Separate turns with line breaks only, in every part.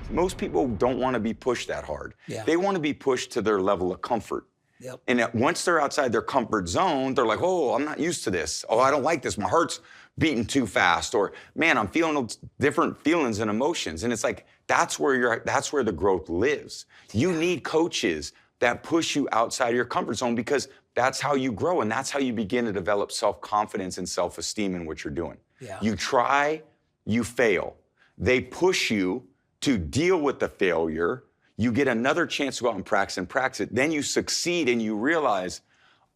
most people don't want to be pushed that hard.
Yeah.
They want to be pushed to their level of comfort.
Yep.
And once they're outside their comfort zone, they're like, oh, I'm not used to this. Oh, I don't like this. My heart's beating too fast. Or, man, I'm feeling different feelings and emotions. And it's like, that's where the growth lives. You need coaches that push you outside of your comfort zone, because that's how you grow, and that's how you begin to develop self-confidence and self-esteem in what you're doing.
Yeah.
You try, you fail. They push you to deal with the failure. You get another chance to go out and practice it. Then you succeed and you realize,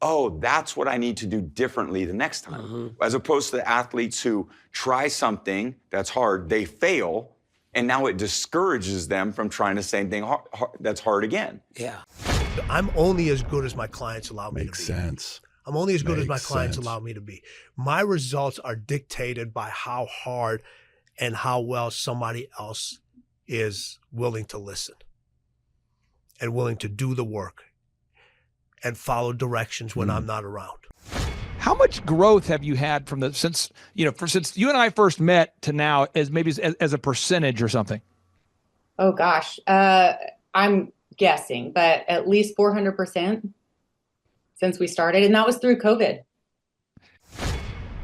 oh, that's what I need to do differently the next time.
Mm-hmm.
As opposed to the athletes who try something that's hard, they fail, and now it discourages them from trying the same thing that's hard again.
Yeah.
I'm only as good as my clients allow me to be.
Makes sense.
I'm only as good as my
Makes
clients
sense.
allow me to be. My results are dictated by how hard and how well somebody else is willing to listen and willing to do the work and follow directions when I'm not around.
How much growth have you had since you and I first met to now, as a percentage or something?
Oh gosh, I'm guessing, but at least 400% since we started, and that was through COVID.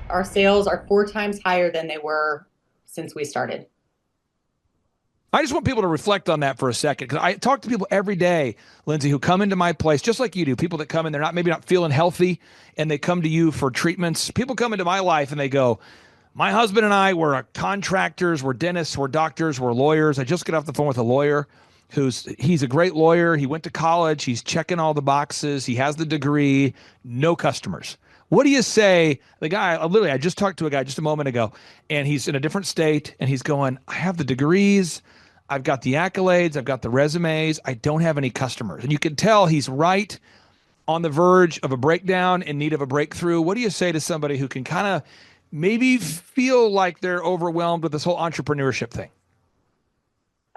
Our sales are 4 times higher than they were since we started.
I just want people to reflect on that for a second, because I talk to people every day, Lindsay, who come into my place just like you do. People that come in, they're maybe not feeling healthy, and they come to you for treatments. People come into my life and they go, my husband and I were contractors, we're dentists, we're doctors, we're lawyers. I just got off the phone with a lawyer he's a great lawyer. He went to college. He's checking all the boxes. He has the degree, no customers. What do you say? The guy, I just talked to a guy just a moment ago, and he's in a different state, and he's going, I have the degrees, I've got the accolades, I've got the resumes, I don't have any customers. And you can tell he's right on the verge of a breakdown, in need of a breakthrough. What do you say to somebody who can kind of maybe feel like they're overwhelmed with this whole entrepreneurship thing?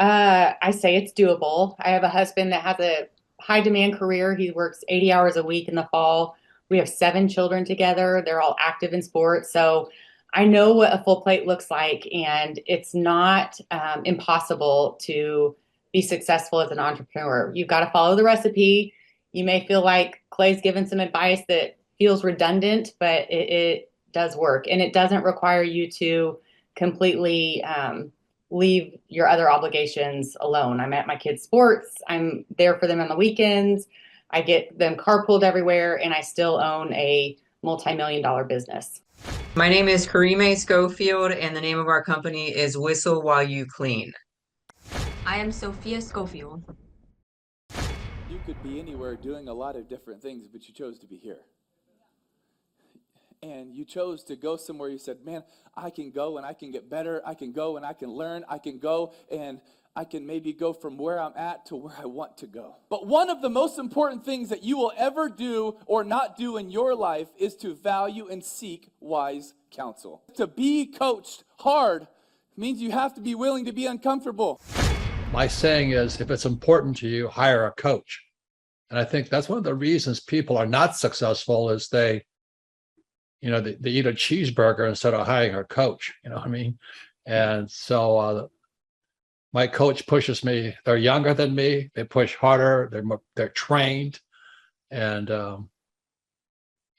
I say it's doable. I have a husband that has a high demand career. He works 80 hours a week in the fall. We have 7 children together. They're all active in sports. So I know what a full plate looks like, and it's not impossible to be successful as an entrepreneur. You've got to follow the recipe. You may feel like Clay's given some advice that feels redundant, but it does work. And it doesn't require you to completely leave your other obligations alone. I'm at my kids' sports. I'm there for them on the weekends. I get them carpooled everywhere, and I still own a multi-million-dollar business.
My name is Karime Schofield, and the name of our company is Whistle While You Clean.
I am Sophia Schofield.
You could be anywhere doing a lot of different things, but you chose to be here. And you chose to go somewhere. You said, man, I can go and I can get better. I can go and I can learn. I can go and I can maybe go from where I'm at to where I want to go. But one of the most important things that you will ever do or not do in your life is to value and seek wise counsel. To be coached hard means you have to be willing to be uncomfortable.
My saying is, if it's important to you, hire a coach. And I think that's one of the reasons people are not successful is they eat a cheeseburger instead of hiring a coach, you know what I mean? And so my coach pushes me. They're younger than me. They push harder. They're trained. And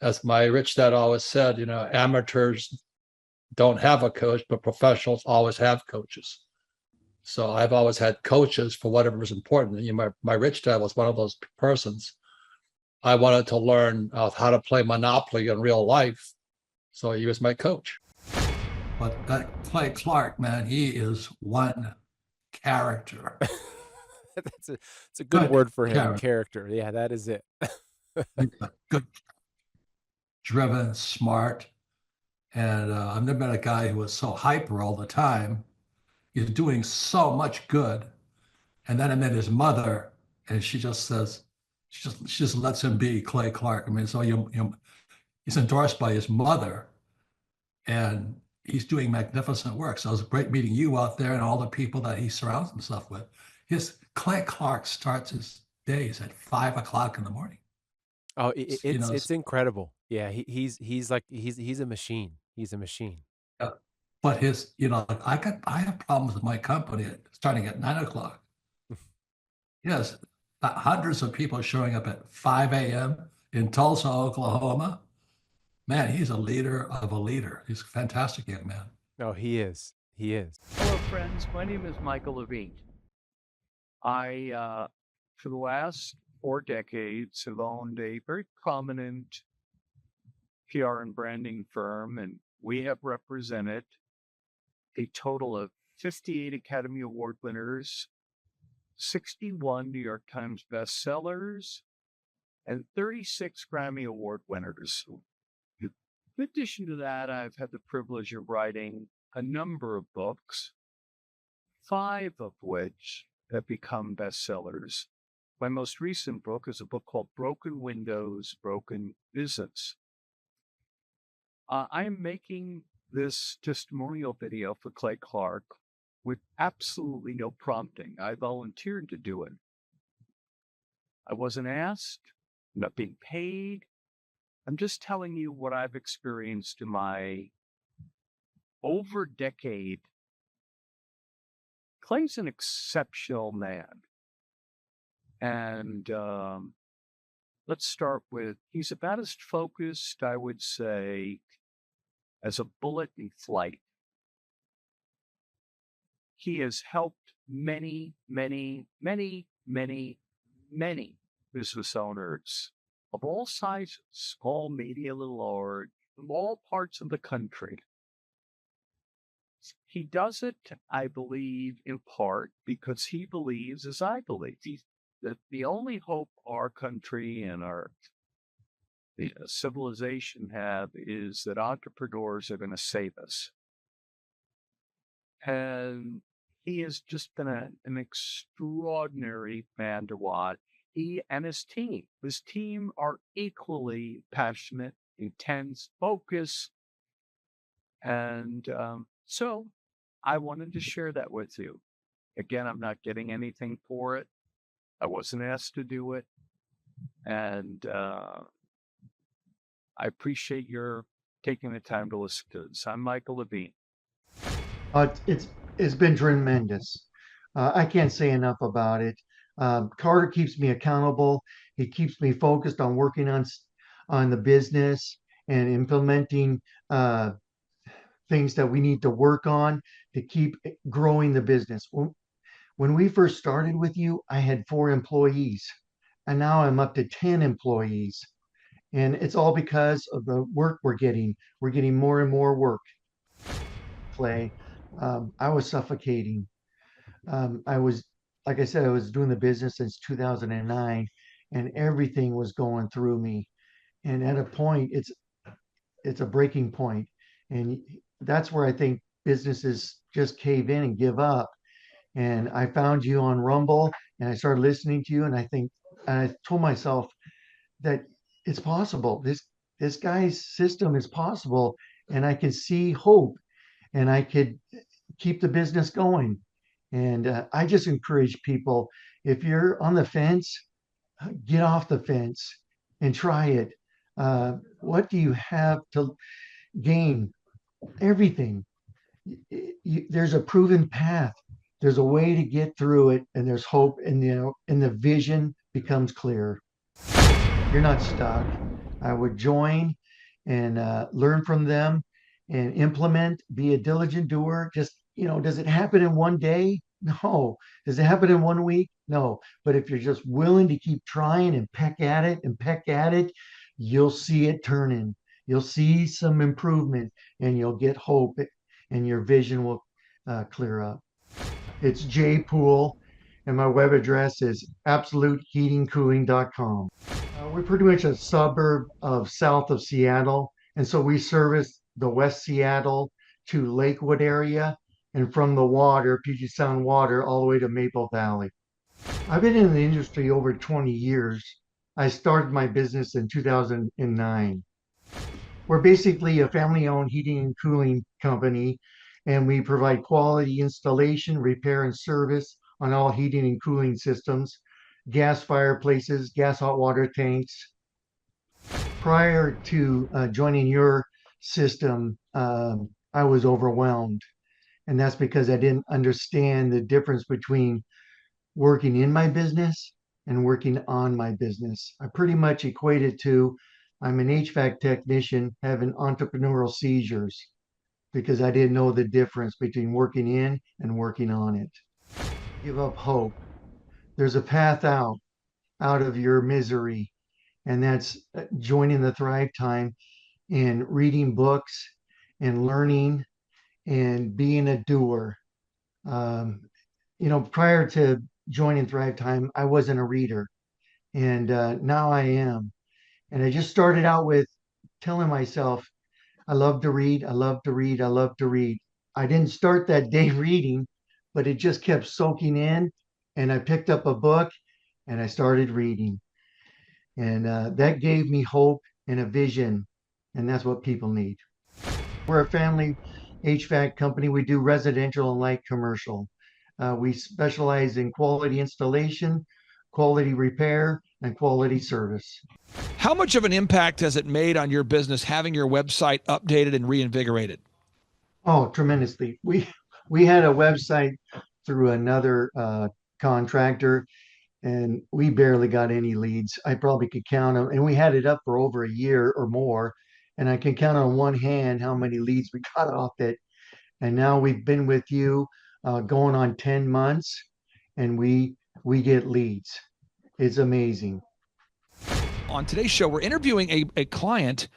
as my rich dad always said, amateurs don't have a coach, but professionals always have coaches. So I've always had coaches for whatever is important. My rich dad was one of those persons. I wanted to learn how to play Monopoly in real life, so he was my coach.
But that Clay Clark, man, he is one character.
It's a good word for him, character. Yeah, that is it.
Good, driven, smart. And I've never met a guy who was so hyper all the time. He's doing so much good. And then I met his mother, and she just says, she just lets him be Clay Clark. I mean, so he's endorsed by his mother, and he's doing magnificent work. So it was great meeting you out there and all the people that he surrounds himself with. Clay Clark starts his days at 5 o'clock in the morning.
Oh, it's incredible. Yeah, he's a machine. He's a machine.
Yeah. But his, I have problems with my company starting at 9 o'clock. Yes, hundreds of people showing up at 5 a.m. in Tulsa, Oklahoma. Man, he's a leader of a leader. He's a fantastic young man.
No, he is. He is.
Hello, friends. My name is Michael Levine. I, for the last 4 decades, have owned a very prominent PR and branding firm, and we have represented a total of 58 Academy Award winners, 61 New York Times bestsellers, and 36 Grammy Award winners. In addition to that, I've had the privilege of writing a number of books, 5 of which have become bestsellers. My most recent book is a book called Broken Windows, Broken Business. I am making this testimonial video for Clay Clark with absolutely no prompting. I volunteered to do it. I wasn't asked, I'm not being paid. I'm just telling you what I've experienced in my over decade. Clay's an exceptional man. And let's start with, he's about as focused, I would say, as a bullet in flight. He has helped many, many, many, many, many business owners of all sizes, small, medium, and large, from all parts of the country. He does it, I believe, in part because he believes, as I believe, that the only hope our country and our civilization have is that entrepreneurs are going to save us. And he has just been an extraordinary man to watch. He and his team are equally passionate, intense, focused. And so I wanted to share that with you. Again, I'm not getting anything for it. I wasn't asked to do it. And I appreciate your taking the time to listen to this. I'm Michael Levine.
It's been tremendous. I can't say enough about it. Carter keeps me accountable. He keeps me focused on working on the business and implementing things that we need to work on to keep growing the business. When we first started with you, I had 4 employees, and now I'm up to 10 employees. And it's all because of the work we're getting. We're getting more and more work. Clay, I was suffocating. I was, like I said, I was doing the business since 2009, and everything was going through me. And at a point, it's a breaking point, and that's where I think businesses just cave in and give up. And I found you on Rumble, and I started listening to you, and I told myself that it's possible. This guy's system is possible, and I can see hope, and I could keep the business going. And I just encourage people, if you're on the fence, get off the fence and try it. What do you have to gain? Everything. There's a proven path. There's a way to get through it, and there's hope, and and the vision becomes clear. You're not stuck. I would join and learn from them and implement, be a diligent doer. Just, does it happen in one day? No. Does it happen in 1 week? No. But if you're just willing to keep trying and peck at it, you'll see it turning. You'll see some improvement, and you'll get hope, and your vision will clear up. It's Jay Poole, and my web address is absoluteheatingcooling.com. We're pretty much a suburb south of Seattle, and so we service the West Seattle to Lakewood area, and from the water, Puget Sound water, all the way to Maple Valley. I've been in the industry over 20 years. I started my business in 2009. We're basically a family-owned heating and cooling company, and we provide quality installation, repair, and service on all heating and cooling systems, gas fireplaces, gas hot water tanks. Prior to joining your system, I was overwhelmed. And that's because I didn't understand the difference between working in my business and working on my business. I pretty much equated to I'm an HVAC technician having entrepreneurial seizures because I didn't know the difference between working in and working on it. Give up hope. There's a path out of your misery, and that's joining the Thrive Time and reading books and learning and being a doer. Um, Prior to joining Thrive Time, I wasn't a reader, and now I am. And I just started out with telling myself, I love to read, I love to read, I love to read. I didn't start that day reading, but it just kept soaking in. And I picked up a book and I started reading. And that gave me hope and a vision. And that's what people need. We're a family HVAC company. We do residential and light commercial. We specialize in quality installation, quality repair, and quality service.
How much of an impact has it made on your business having your website updated and reinvigorated?
Oh, tremendously. We had a website through another contractor, and we barely got any leads. I probably could count them, and we had it up for over a year or more, and I can count on one hand how many leads we got off it. And now we've been with you going on 10 months, and we get leads. It's amazing.
On today's show, we're interviewing a client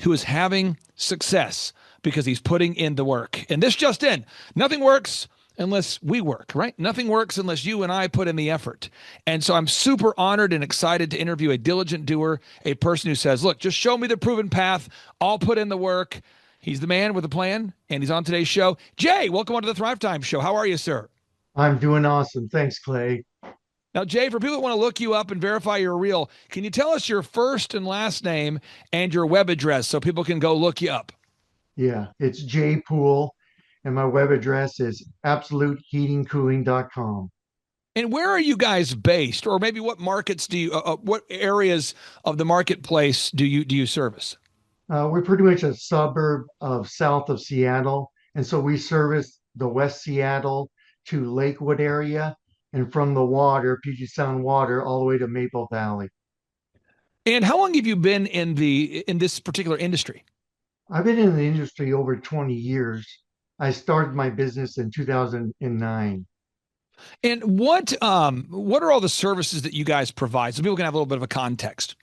who is having success because he's putting in the work. And this just in, nothing works unless we work, right? Nothing works unless you and I put in the effort. And so I'm super honored and excited to interview a diligent doer, a person who says, look, just show me the proven path. I'll put in the work. He's the man with a plan, and he's on today's show. Jay, welcome onto the Thrive Time Show. How are you, sir?
I'm doing awesome. Thanks, Clay.
Now, Jay, for people that want to look you up and verify you're real, can you tell us your first and last name and your web address so people can go look you up?
Yeah, it's Jay Poole, and my web address is absoluteheatingcooling.com.
And where are you guys based, or maybe what markets do you, what areas of the marketplace do you service?
We're pretty much a suburb of south of Seattle, and so we service the West Seattle to Lakewood area, and from the water, Puget Sound water, all the way to Maple Valley.
And how long have you been in this particular industry?
I've been in the industry over 20 years. I started my business in 2009.
And what are all the services that you guys provide so people can have a little bit of a context?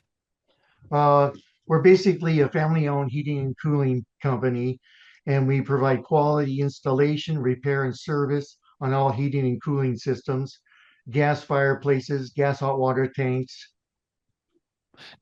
We're basically a family-owned heating and cooling company, and we provide quality installation, repair, and service on all heating and cooling systems, gas fireplaces, gas hot water tanks.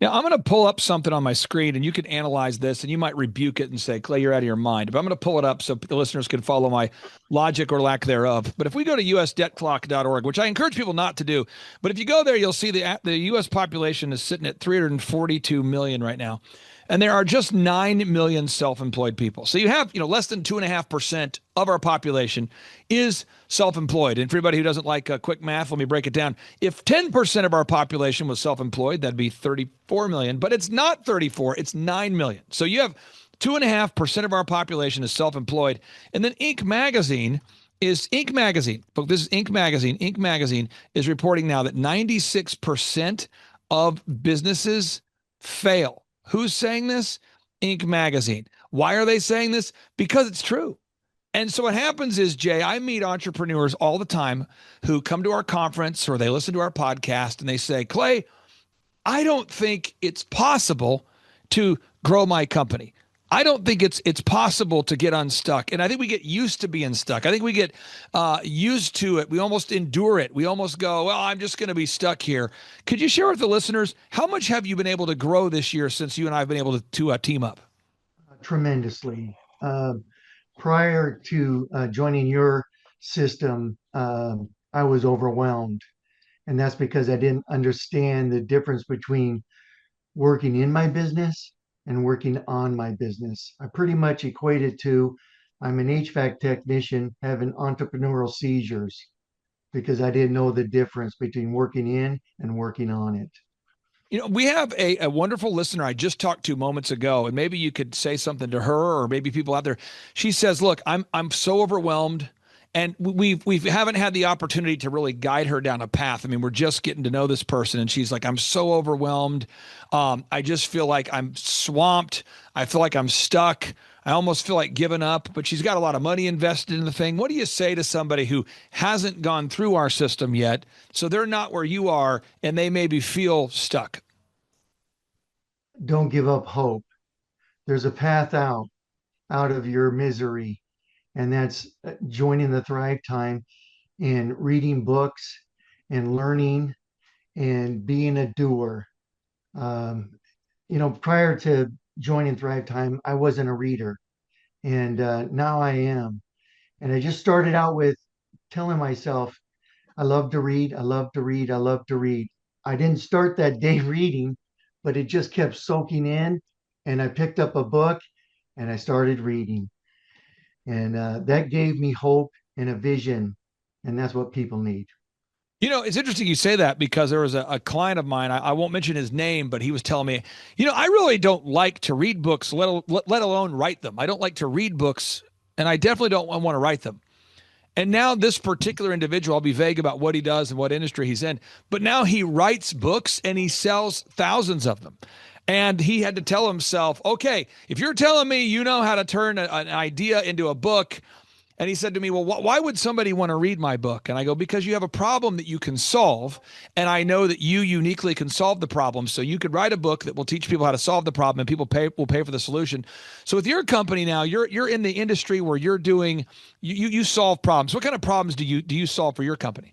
Now, I'm going to pull up something on my screen, and you can analyze this, and you might rebuke it and say, Clay, you're out of your mind. But I'm going to pull it up so the listeners can follow my logic or lack thereof. But if we go to usdebtclock.org, which I encourage people not to do, but if you go there, you'll see the U.S. population is sitting at 342 million right now. And there are just 9 million self-employed people. So you have, less than 2.5% of our population is self-employed. And for anybody who doesn't like quick math, let me break it down. If 10% of our population was self-employed, that'd be 34 million. But it's not 34, it's 9 million. So you have 2.5% of our population is self-employed. And then Inc. Magazine, this is Inc. Magazine. Inc. Magazine is reporting now that 96% of businesses fail. Who's saying this? Inc. Magazine. Why are they saying this? Because it's true. And so what happens is, Jay, I meet entrepreneurs all the time who come to our conference or they listen to our podcast and they say, Clay, I don't think it's possible to grow my company. I don't think it's possible to get unstuck. And I think we get used to being stuck. I think we get used to it. We almost endure it. We almost go, well, I'm just going to be stuck here. Could you share with the listeners, how much have you been able to grow this year since you and I have been able to team up?
Tremendously. Prior to joining your system, I was overwhelmed. And that's because I didn't understand the difference between working in my business and working on my business. I pretty much equated to I'm an HVAC technician having entrepreneurial seizures because I didn't know the difference between working in and working on it.
You know, we have a wonderful listener I just talked to moments ago, and maybe you could say something to her, or maybe people out there. She says, "Look, I'm so overwhelmed, and we haven't had the opportunity to really guide her down a path. I mean, we're just getting to know this person, and she's like, I'm so overwhelmed. I just feel like I'm swamped. I feel like I'm stuck. I almost feel like giving up." But she's got a lot of money invested in the thing. What do you say to somebody who hasn't gone through our system yet, so they're not where you are, and they maybe feel stuck?
Don't give up hope. There's a path out of your misery, and that's joining the Thrive Time and reading books and learning and being a doer. Um, prior to joining Thrive Time, I wasn't a reader, and now I am. And I just started out with telling myself, I love to read, I love to read, I love to read. I didn't start that day reading, but it just kept soaking in. And I picked up a book and I started reading. And that gave me hope and a vision. And that's what people need.
You know, it's interesting you say that, because there was a client of mine, I won't mention his name, but he was telling me, I really don't like to read books, let alone write them. I don't like to read books, and I definitely don't want to write them. And now this particular individual, I'll be vague about what he does and what industry he's in, but now he writes books and he sells thousands of them. And he had to tell himself, okay, if you're telling me you know how to turn an idea into a book. And he said to me, well, why would somebody want to read my book? And I go, because you have a problem that you can solve. And I know that you uniquely can solve the problem. So you could write a book that will teach people how to solve the problem, and people will pay for the solution. So with your company now, you're in the industry where you're doing, you solve problems. What kind of problems do you solve for your company?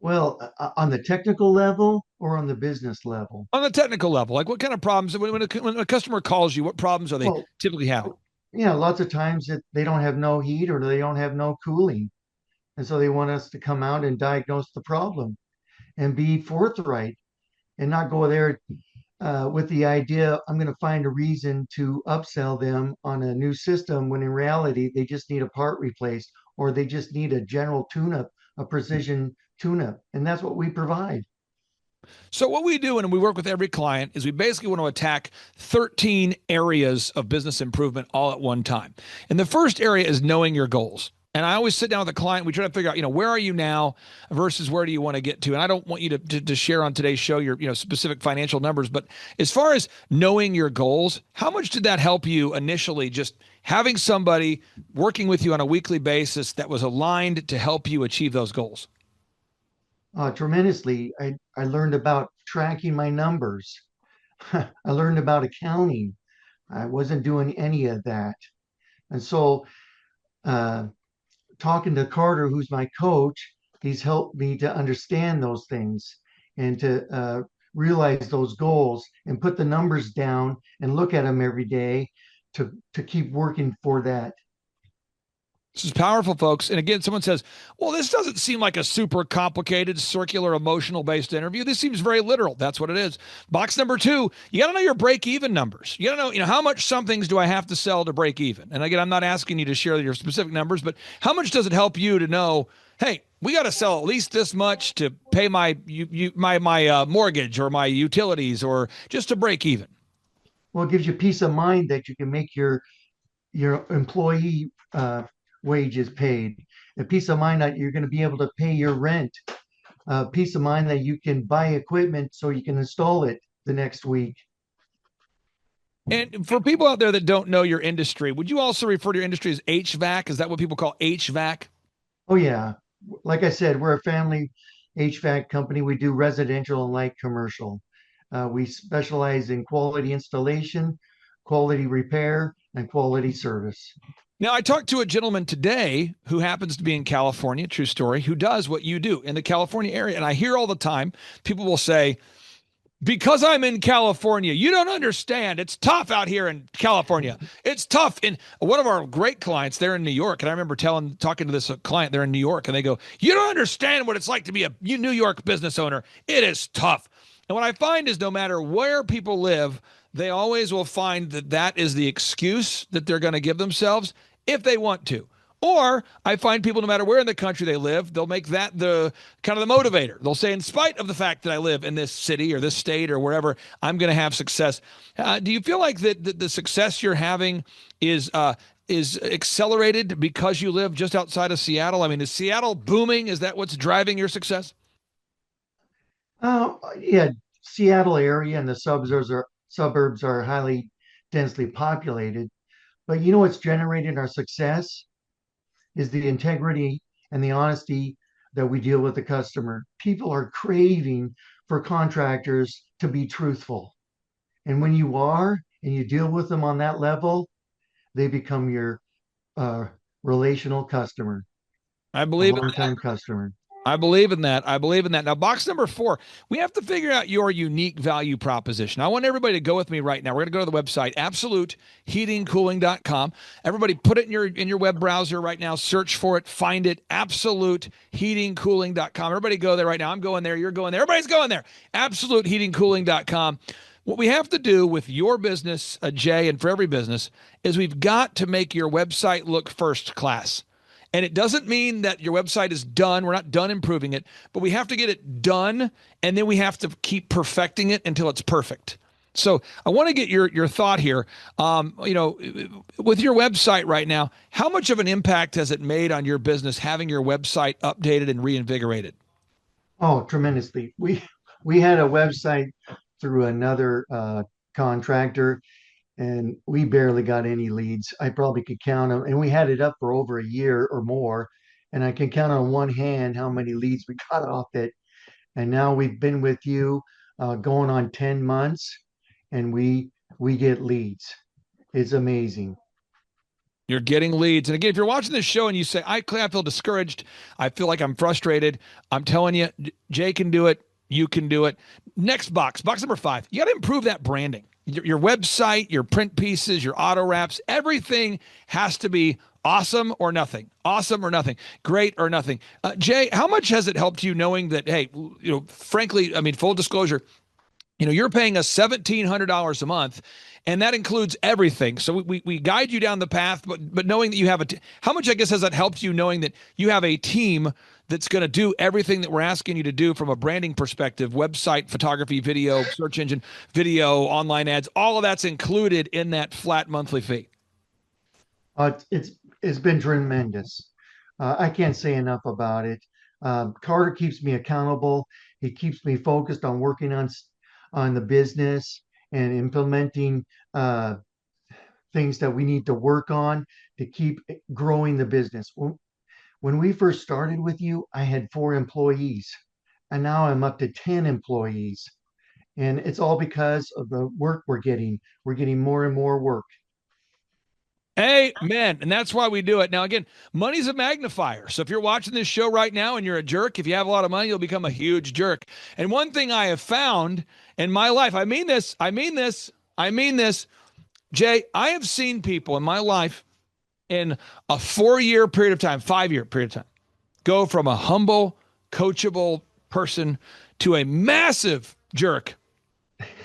Well, on the technical level or on the business level?
On the technical level, like what kind of problems, when a customer calls you, what problems are they typically having?
Yeah, lots of times that they don't have no heat or they don't have no cooling. And so they want us to come out and diagnose the problem and be forthright and not go there with the idea, I'm going to find a reason to upsell them on a new system, when in reality, they just need a part replaced, or they just need a general tune-up, a precision tune-up. And that's what we provide.
So what we do, and we work with every client, is we basically want to attack 13 areas of business improvement all at one time. And the first area is knowing your goals. And I always sit down with a client. We try to figure out, where are you now versus where do you want to get to? And I don't want you to share on today's show your, specific financial numbers. But as far as knowing your goals, how much did that help you initially, just having somebody working with you on a weekly basis that was aligned to help you achieve those goals?
Tremendously. I learned about tracking my numbers. I learned about accounting. I wasn't doing any of that. And so talking to Carter, who's my coach, he's helped me to understand those things and to realize those goals and put the numbers down and look at them every day to keep working for that.
This is powerful, folks. And again, someone says, well, this doesn't seem like a super complicated, circular, emotional-based interview. This seems very literal. That's what it is. Box number 2, you got to know your break-even numbers. You got to know, how much somethings do I have to sell to break even? And again, I'm not asking you to share your specific numbers, but how much does it help you to know, hey, we got to sell at least this much to pay my mortgage or my utilities, or just to break even?
Well, it gives you peace of mind that you can make your employee wages paid, a peace of mind that you're going to be able to pay your rent, peace of mind that you can buy equipment so you can install it the next week.
And for people out there that don't know your industry, would you also refer to your industry as HVAC? Is that what people call HVAC?
Oh, yeah. Like I said, we're a family HVAC company. We do residential and light commercial. We specialize in quality installation, quality repair, and quality service.
Now, I talked to a gentleman today who happens to be in California, true story, who does what you do in the California area. And I hear all the time, people will say, because I'm in California, you don't understand. It's tough out here in California. It's tough. In one of our great clients, they're in New York. And I remember talking to this client, they're in New York, and they go, you don't understand what it's like to be a New York business owner. It is tough. And what I find is no matter where people live, they always will find that is the excuse that they're going to give themselves if they want to. Or I find people, no matter where in the country they live, they'll make that the kind of the motivator. They'll say, in spite of the fact that I live in this city or this state or wherever, I'm going to have success. Do you feel like that the success you're having is accelerated because you live just outside of Seattle? I mean, is Seattle booming? Is that what's driving your success?
Yeah, Seattle area and the suburbs are highly densely populated. But you know what's generated our success is the integrity and the honesty that we deal with the customer. People are craving for contractors to be truthful. And when you are and you deal with them on that level, they become your uh, relational customer,
I
a
believe in that.
long-term customer.
I believe in that. I believe in that. Now, box number 4, we have to figure out your unique value proposition. I want everybody to go with me right now. We're going to go to the website, absoluteheatingcooling.com. Everybody put it in your web browser right now. Search for it. Find it, absoluteheatingcooling.com. Everybody go there right now. I'm going there. You're going there. Everybody's going there. absoluteheatingcooling.com. What we have to do with your business, Jay, and for every business, is we've got to make your website look first class. And it doesn't mean that your website is done. We're not done improving it, but we have to get it done, and then we have to keep perfecting it until it's perfect. So I want to get your thought here. With your website right now, how much of an impact has it made on your business having your website updated and reinvigorated?
Oh, tremendously. We had a website through another contractor, and we barely got any leads. I probably could count them, and we had it up for over a year or more, and I can count on one hand how many leads we got off it. And now we've been with you going on 10 months, and we get leads. It's amazing.
You're getting leads. And again, if you're watching this show and you say, I feel discouraged, I feel like I'm frustrated, I'm telling you, Jay can do it. You can do it. Next box number 5, you got to improve that branding. Your website, your print pieces, your auto wraps, everything has to be awesome or nothing. Awesome or nothing. Great or nothing. Jay, how much has it helped you knowing that, hey, frankly, I mean, full disclosure, you're paying us $1,700 a month, and that includes everything. So we guide you down the path, but knowing that you have how much, I guess, has that helped you knowing that you have a team that's going to do everything that we're asking you to do from a branding perspective, website, photography, video, search engine, video, online ads, all of that's included in that flat monthly fee?
It's been tremendous. I can't say enough about it. Carter keeps me accountable. He keeps me focused on working on the business and implementing things that we need to work on to keep growing the business. When we first started with you, I had 4 employees, and now I'm up to 10 employees. And it's all because of the work we're getting. We're getting more and more work.
Amen. And that's why we do it. Now, again, money's a magnifier. So if you're watching this show right now and you're a jerk, if you have a lot of money, you'll become a huge jerk. And one thing I have found in my life, I mean this, Jay, I have seen people in my life in a 4-year period of time, 5-year period of time, go from a humble, coachable person to a massive jerk.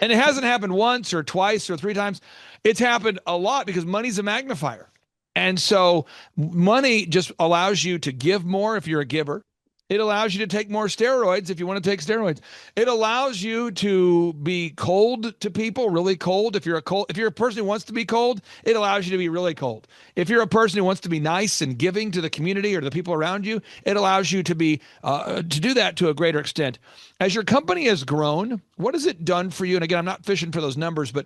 And it hasn't happened once or twice or 3 times. It's happened a lot because money's a magnifier. And so money just allows you to give more if you're a giver. It allows you to take more steroids if you want to take steroids. It allows you to be cold to people, really cold. If you're a person who wants to be cold, it allows you to be really cold. If you're a person who wants to be nice and giving to the community or the people around you, it allows you to be to do that to a greater extent. As your company has grown, what has it done for you? And again, I'm not fishing for those numbers, but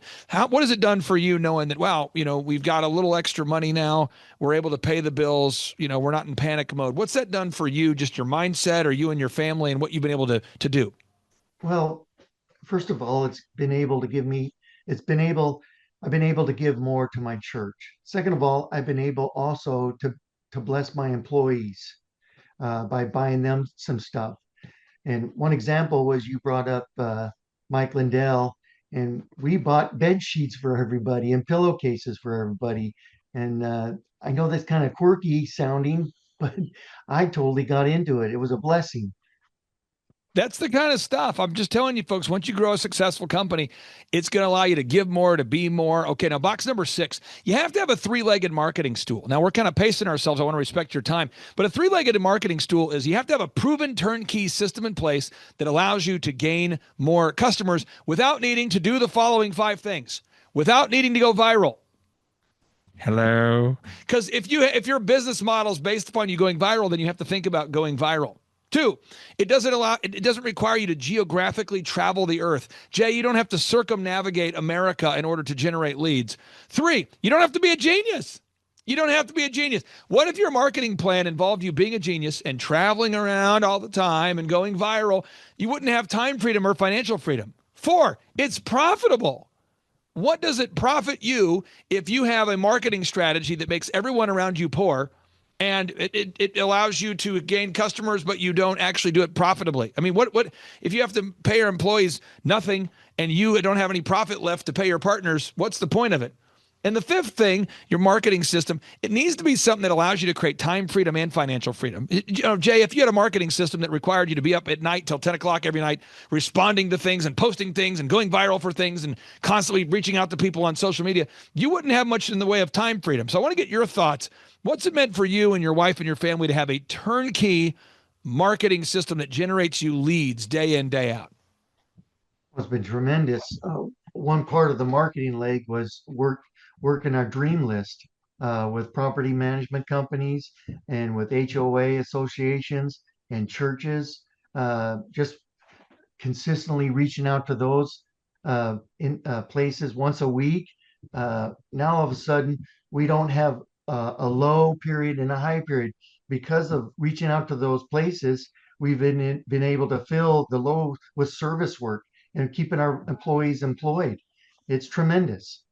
what has it done for you knowing that, wow, we've got a little extra money now. We're able to pay the bills. We're not in panic mode. What's that done for you, just your mindset or you and your family and what you've been able to do?
Well, first of all, I've been able to give more to my church. Second of all, I've been able also to bless my employees by buying them some stuff. And one example was you brought up Mike Lindell, and we bought bed sheets for everybody and pillowcases for everybody. And I know that's kind of quirky sounding, but I totally got into it. It was a blessing.
That's the kind of stuff. I'm just telling you, folks, once you grow a successful company, it's going to allow you to give more, to be more. Okay, now box number 6, you have to have a three-legged marketing stool. Now, we're kind of pacing ourselves. I want to respect your time. But a three-legged marketing stool is you have to have a proven turnkey system in place that allows you to gain more customers without needing to do the following 5 things, without needing to go viral. Hello. Because if your business model is based upon you going viral, then you have to think about going viral. 2, it doesn't require you to geographically travel the earth. Jay, you don't have to circumnavigate America in order to generate leads. 3, you don't have to be a genius. You don't have to be a genius. What if your marketing plan involved you being a genius and traveling around all the time and going viral? You wouldn't have time freedom or financial freedom. 4, it's profitable. What does it profit you if you have a marketing strategy that makes everyone around you poor? And it allows you to gain customers, but you don't actually do it profitably. I mean, what if you have to pay your employees nothing and you don't have any profit left to pay your partners? What's the point of it? And the 5th thing, your marketing system, it needs to be something that allows you to create time freedom and financial freedom. Jay, if you had a marketing system that required you to be up at night till 10 o'clock every night, responding to things and posting things and going viral for things and constantly reaching out to people on social media, you wouldn't have much in the way of time freedom. So I want to get your thoughts. What's it meant for you and your wife and your family to have a turnkey marketing system that generates you leads day in, day out?
It's been tremendous. One part of the marketing leg was working our dream list with property management companies and with HOA associations and churches, just consistently reaching out to those in places once a week. Now all of a sudden we don't have a low period and a high period because of reaching out to those places. We've been able to fill the low with service work and keeping our employees employed. It's tremendous.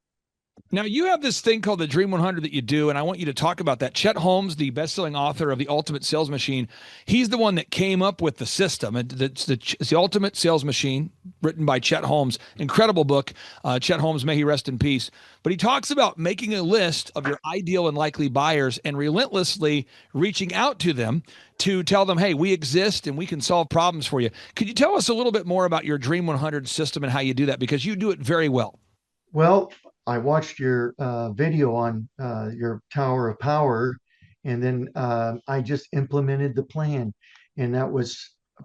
Now, you have this thing called the Dream 100 that you do, and I want you to talk about that. Chet Holmes, the best-selling author of The Ultimate Sales Machine, he's the one that came up with the system. It's the Ultimate Sales Machine, written by Chet Holmes. Incredible book. Chet Holmes, may he rest in peace. But he talks about making a list of your ideal and likely buyers and relentlessly reaching out to them to tell them, hey, we exist and we can solve problems for you. Could you tell us a little bit more about your Dream 100 system and how you do that? Because you do it very well.
Well, I watched your video on your Tower of Power, and then I just implemented the plan. And that was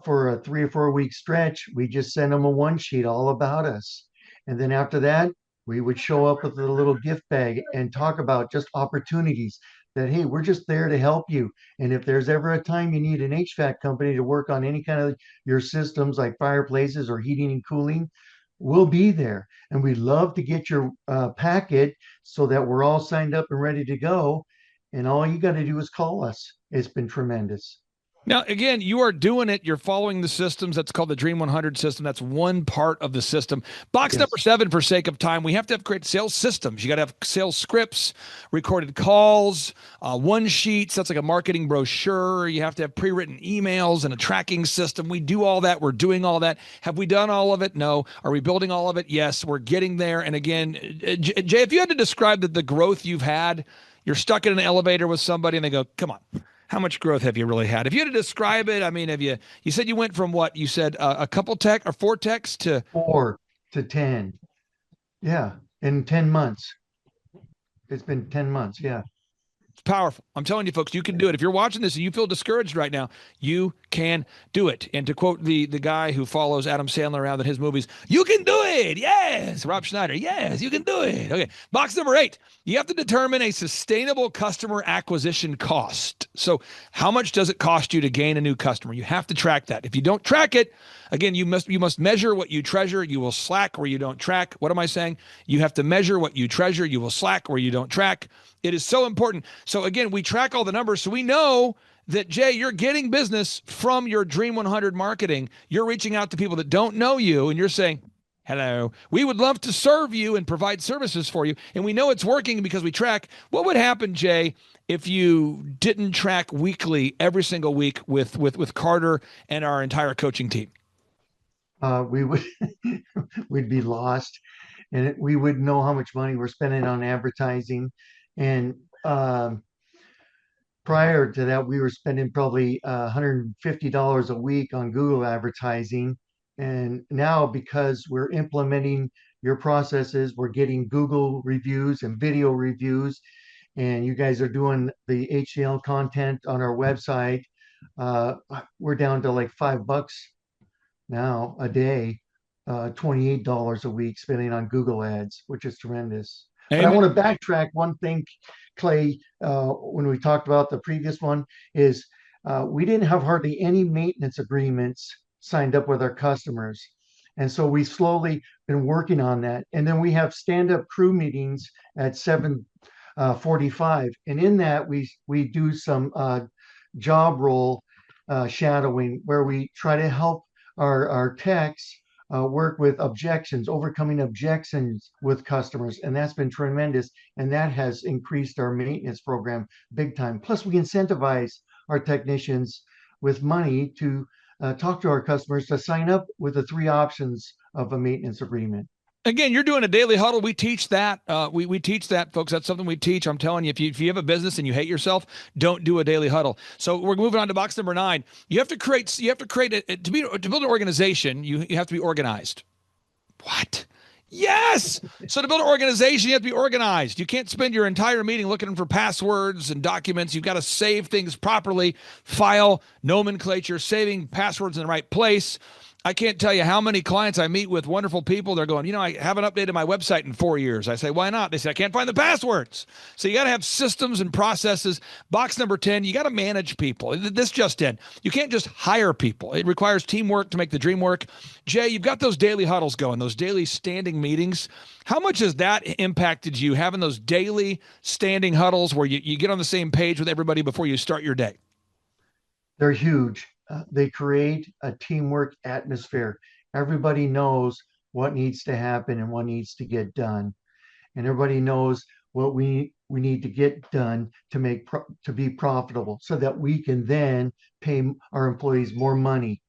for a 3 or 4 week stretch. We just sent them a one sheet all about us. And then after that, we would show up with a little gift bag and talk about just opportunities that, hey, we're just there to help you. And if there's ever a time you need an HVAC company to work on any kind of your systems like fireplaces or heating and cooling, we'll be there. And we'd love to get your packet so that we're all signed up and ready to go. And all you got to do is call us. It's been tremendous.
Now, again, you are doing it. You're following the systems. That's called the Dream 100 system. That's one part of the system. Box number 7, for sake of time, we have to have great sales systems. You got to have sales scripts, recorded calls, one sheets. That's like a marketing brochure. You have to have pre-written emails and a tracking system. We do all that. We're doing all that. Have we done all of it? No. Are we building all of it? Yes. We're getting there. And again, Jay, if you had to describe the growth you've had, you're stuck in an elevator with somebody and they go, come on. How much growth have you really had? If you had to describe it, I mean, you said you went from what? You said a couple tech or 4 techs to
4 to 10. Yeah. In 10 months. It's been 10 months. Yeah.
It's powerful. I'm telling you, folks, you can do it. If you're watching this and you feel discouraged right now, you can do it. And to quote the guy who follows Adam Sandler around in his movies, you can do it. Yes. Rob Schneider. Yes, you can do it. Okay. Box number 8. You have to determine a sustainable customer acquisition cost. So how much does it cost you to gain a new customer? You have to track that. If you don't track it, again, you must measure what you treasure. You will slack where you don't track. What am I saying? You have to measure what you treasure. You will slack where you don't track. It is so important. So again, we track all the numbers. So we know that, Jay, you're getting business from your Dream 100 marketing. You're reaching out to people that don't know you and you're saying, hello, we would love to serve you and provide services for you. And we know it's working because we track. What would happen, Jay, if you didn't track weekly, every single week with Carter and our entire coaching team?
We'd be lost, and we wouldn't know how much money we're spending on advertising. And prior to that, we were spending probably $150 a week on Google advertising. And now, because we're implementing your processes, we're getting Google reviews and video reviews, and you guys are doing the HTML content on our website. We're down to like $5 now a day, $28 a week spending on Google ads, which is tremendous. But I
Amen.
want to backtrack one thing, Clay, when we talked about the previous one, is we didn't have hardly any maintenance agreements signed up with our customers. And so we slowly been working on that. And then we have stand-up crew meetings at 7:45. And in that, we do some job role shadowing where we try to help our techs work with objections, overcoming objections with customers. And that's been tremendous. And that has increased our maintenance program big time. Plus, we incentivize our technicians with money to talk to our customers to sign up with the 3 options of a maintenance agreement.
Again, you're doing a daily huddle. We teach that. We teach that, folks. That's something we teach. I'm telling you, if you have a business and you hate yourself, don't do a daily huddle. So we're moving on to box number 9. You have to create to build an organization. You have to be organized. What? Yes. So to build an organization, you have to be organized. You can't spend your entire meeting looking for passwords and documents. You've got to save things properly, file nomenclature, saving passwords in the right place. I can't tell you how many clients I meet with, wonderful people. They're going, I haven't updated my website in 4 years. I say, why not? They say, I can't find the passwords. So you got to have systems and processes. Box number 10, you got to manage people. This just in. You can't just hire people. It requires teamwork to make the dream work. Jay, you've got those daily huddles going, those daily standing meetings. How much has that impacted you, having those daily standing huddles where you get on the same page with everybody before you start your day?
They're huge. They create a teamwork atmosphere. Everybody knows what needs to happen and what needs to get done, and everybody knows what we need to get done to be profitable, so that we can then pay our employees more money.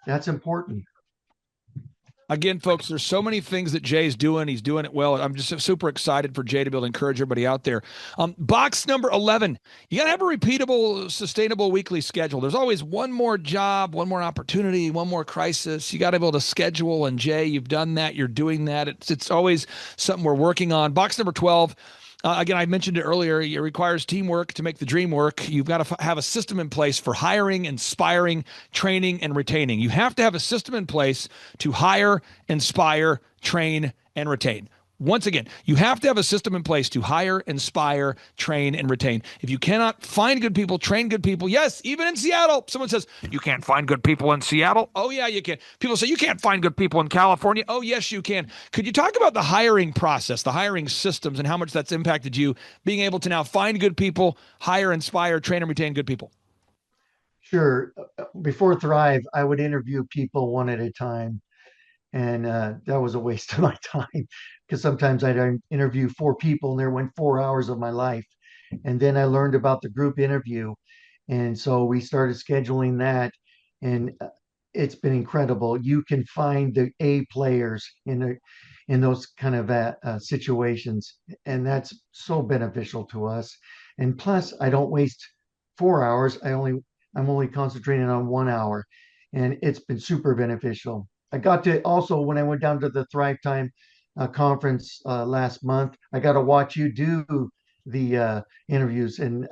That's important.
Again, folks, there's so many things that Jay's doing. He's doing it well. I'm just super excited for Jay to be able to encourage everybody out there. Box number 11, you got to have a repeatable, sustainable weekly schedule. There's always one more job, one more opportunity, one more crisis. You got to be able to schedule. And Jay, you've done that. You're doing that. It's always something we're working on. Box number 12, again, I mentioned it earlier. It requires teamwork to make the dream work. You've got to have a system in place for hiring, inspiring, training, and retaining. You have to have a system in place to hire, inspire, train, and retain. Once again, you have to have a system in place to hire, inspire, train, and retain. If you cannot find good people, train good people, yes, even in Seattle, someone says, you can't find good people in Seattle? Oh, yeah, you can. People say, you can't find good people in California? Oh, yes, you can. Could you talk about the hiring process, the hiring systems, and how much that's impacted you, being able to now find good people, hire, inspire, train, and retain good people?
Sure. Before Thrive, I would interview people one at a time. And that was a waste of my time, because sometimes I'd interview 4 people and there went 4 hours of my life. And then I learned about the group interview. And so we started scheduling that. And it's been incredible. You can find the A players in those kind of situations. And that's so beneficial to us. And plus, I don't waste 4 hours. I'm only concentrating on 1 hour. And it's been super beneficial. I got to also, when I went down to the Thrivetime conference last month, I got to watch you do the interviews, and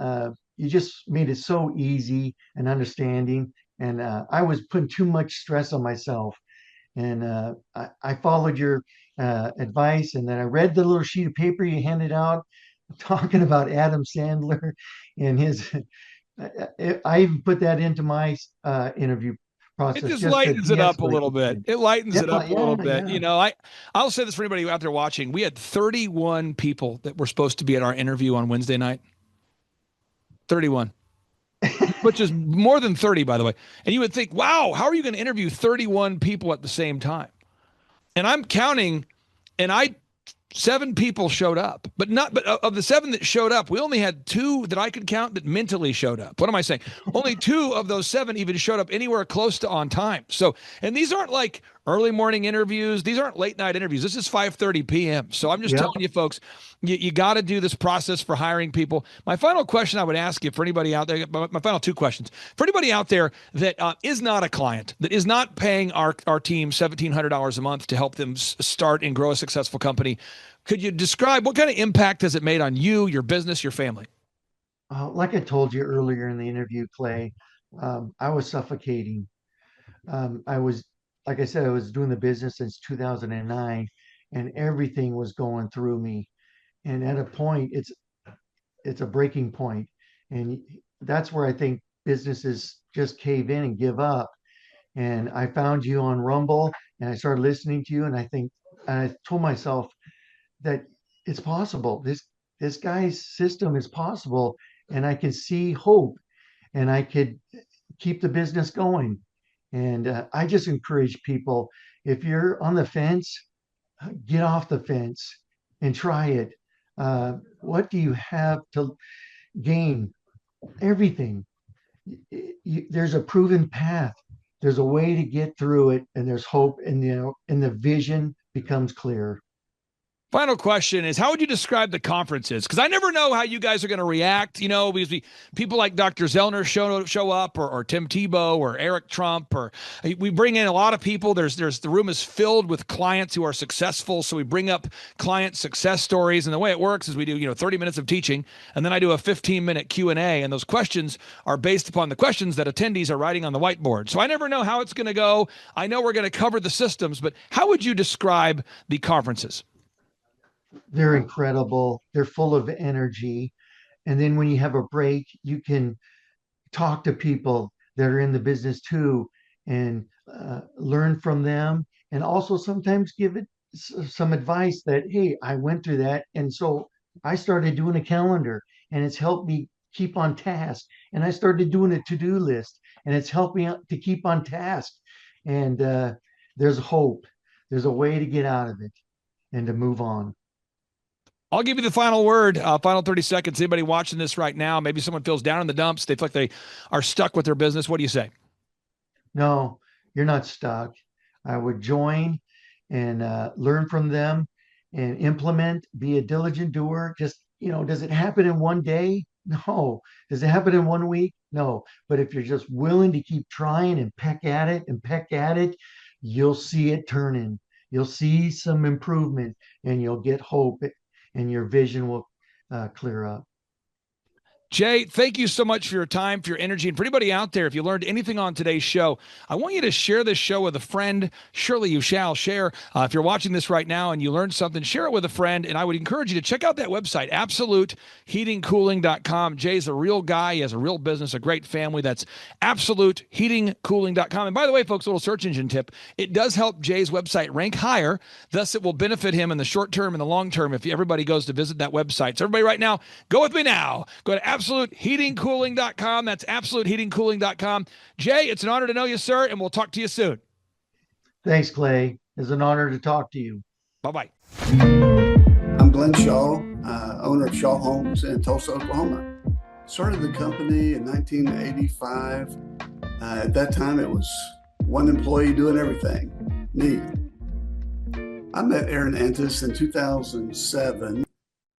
you just made it so easy and understanding. And I was putting too much stress on myself, and I followed your advice, and then I read the little sheet of paper you handed out talking about Adam Sandler and his. I even put that into my interview process.
It just lightens it up a little bit. It lightens it up a little bit.
Yeah.
I'll say this for anybody out there watching. We had 31 people that were supposed to be at our interview on Wednesday night. 31, which is more than 30, by the way. And you would think, wow, how are you going to interview 31 people at the same time? And I'm counting, and 7 people showed up, but of the 7 that showed up, we only had 2 that I could count that mentally showed up. What am I saying? Only 2 of those 7 even showed up anywhere close to on time. So, and these aren't like early morning interviews. These aren't late night interviews. This is 5:30 p.m. So I'm just
Yep.
telling you, folks, you got to do this process for hiring people. My final question I would ask you, for anybody out there, my final two questions, for anybody out there that is not a client, that is not paying our team $1,700 a month to help them start and grow a successful company, could you describe what kind of impact has it made on you, your business, your family?
Like I told you earlier in the interview, Clay, I was suffocating. I was, like I said, I was doing the business since 2009, and everything was going through me. And at a point, it's a breaking point, and that's where I think businesses just cave in and give up. And I found you on Rumble, and I started listening to you, and I told myself that it's possible. This guy's system is possible, and I can see hope, and I could keep the business going. And I just encourage people, if you're on the fence, get off the fence and try it. What do you have to gain? Everything. There's a proven path. There's a way to get through it, and there's hope, and the vision becomes clear.
Final question is, how would you describe the conferences? Because I never know how you guys are going to react, because people like Dr. Zellner show up, or Tim Tebow, or Eric Trump, or we bring in a lot of people. The room is filled with clients who are successful. So we bring up client success stories. And the way it works is we do, 30 minutes of teaching, and then I do a 15-minute Q&A. And those questions are based upon the questions that attendees are writing on the whiteboard. So I never know how it's going to go. I know we're going to cover the systems, but how would you describe the conferences?
They're incredible. They're full of energy. And then when you have a break, you can talk to people that are in the business too, and learn from them. And also sometimes give it some advice that, hey, I went through that. And so I started doing a calendar, and it's helped me keep on task. And I started doing a to-do list, and it's helped me to keep on task. And there's hope. There's a way to get out of it and to move on.
I'll give you the final word, final 30 seconds. Anybody watching this right now, maybe someone feels down in the dumps. They feel like they are stuck with their business. What do you say?
No, you're not stuck. I would join and learn from them and implement, be a diligent doer. Just, does it happen in one day? No. Does it happen in 1 week? No. But if you're just willing to keep trying and peck at it, you'll see it turning. You'll see some improvement, and you'll get hope, and your vision will clear up.
Jay, thank you so much for your time, for your energy. And for anybody out there, if you learned anything on today's show, I want you to share this show with a friend. Surely you shall share. If you're watching this right now and you learned something, share it with a friend. And I would encourage you to check out that website, absoluteheatingcooling.com. Jay's a real guy. He has a real business, a great family. That's absoluteheatingcooling.com. And by the way, folks, a little search engine tip. It does help Jay's website rank higher. Thus, it will benefit him in the short term and the long term if everybody goes to visit that website. So everybody right now, go with me now. Go to absoluteheatingcooling.com. That's absoluteheatingcooling.com. Jay, it's an honor to know you, sir, and we'll talk to you soon.
Thanks, Clay. It's an honor to talk to you.
Bye-bye.
I'm Glenn Shaw, owner of Shaw Homes in Tulsa, Oklahoma. Started the company in 1985. At that time, it was one employee doing everything, me. I met Aaron Antis in 2007.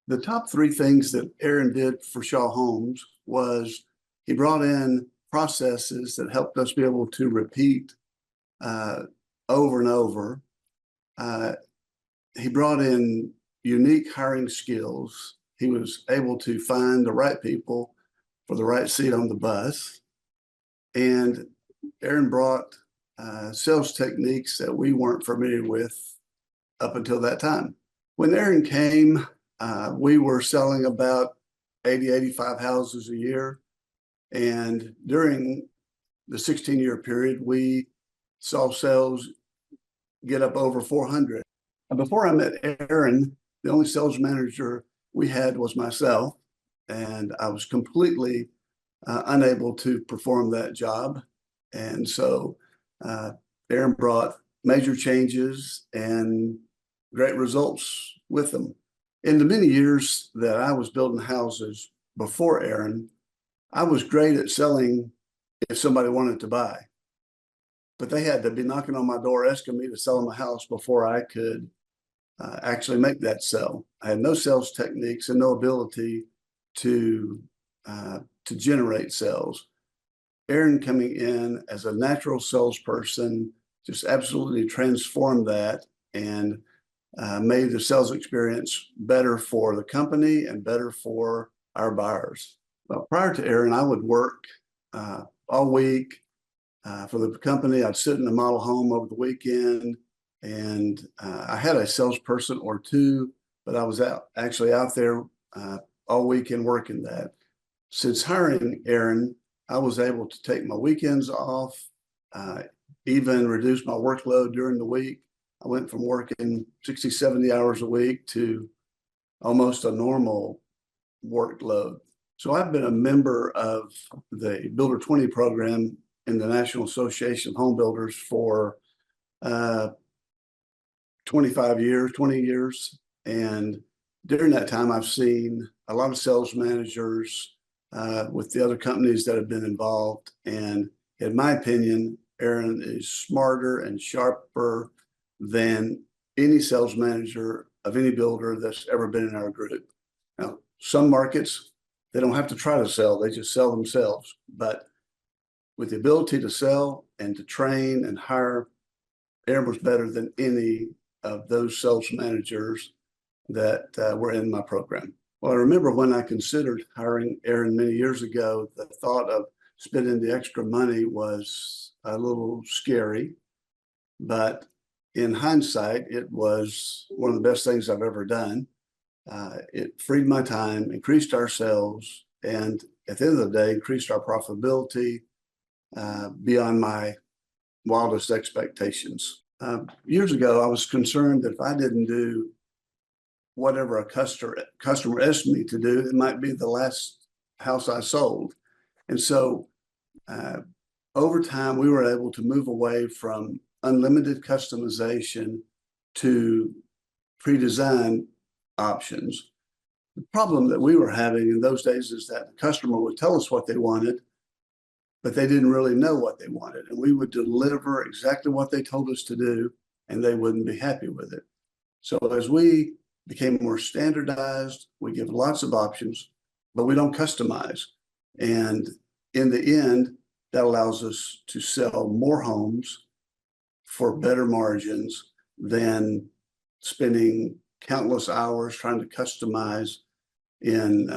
The top three things that Aaron did for Shaw Homes was he brought in processes that helped us be able to repeat over and over. He brought in unique hiring skills. He was able to find the right people for the right seat on the bus. And Aaron brought sales techniques that we weren't familiar with up until that time. When Aaron came, we were selling about 85 houses a year. And during the 16-year period, we saw sales get up over 400. And before I met Aaron, the only sales manager we had was myself. And I was completely unable to perform that job. And so Aaron brought major changes and great results with them. In the many years that I was building houses before Aaron, I was great at selling if somebody wanted to buy. but they had to be knocking on my door asking me to sell them a house before I could actually make that sell. I had no sales techniques and no ability to generate sales. Aaron coming in as a natural salesperson just absolutely transformed that and made the sales experience better for the company and better for our buyers. Well, prior to Aaron, I would work all week for the company. I'd sit in the model home over the weekend, and I had a salesperson or two, but I was actually out there all weekend working that. Since hiring Aaron, I was able to take my weekends off, even reduce my workload during the week. I went from working 60, 70 hours a week to almost a normal workload. So I've been a member of the Builder 20 program in the National Association of Home Builders for 25 years, 20 years. And during that time, I've seen a lot of sales managers with the other companies that have been involved. And in my opinion, Aaron is smarter and sharper than any sales manager of any builder that's ever been in our group. Now, some markets, they don't have to try to sell, they just sell themselves. But with the ability to sell and to train and hire, Aaron was better than any of those sales managers that were in my program. Well, I remember when I considered hiring Aaron many years ago, the thought of spending the extra money was a little scary, but in hindsight, it was one of the best things I've ever done. It freed my time, increased our sales, and at the end of the day, increased our profitability beyond my wildest expectations. Years ago, I was concerned that if I didn't do whatever a customer asked me to do, it might be the last house I sold. And so over time, we were able to move away from unlimited customization to pre-designed options. The problem that we were having in those days is that the customer would tell us what they wanted, but they didn't really know what they wanted. And we would deliver exactly what they told us to do, and they wouldn't be happy with it. So as we became more standardized, we give lots of options, but we don't customize. And in the end, that allows us to sell more homes for better margins than spending countless hours trying to customize in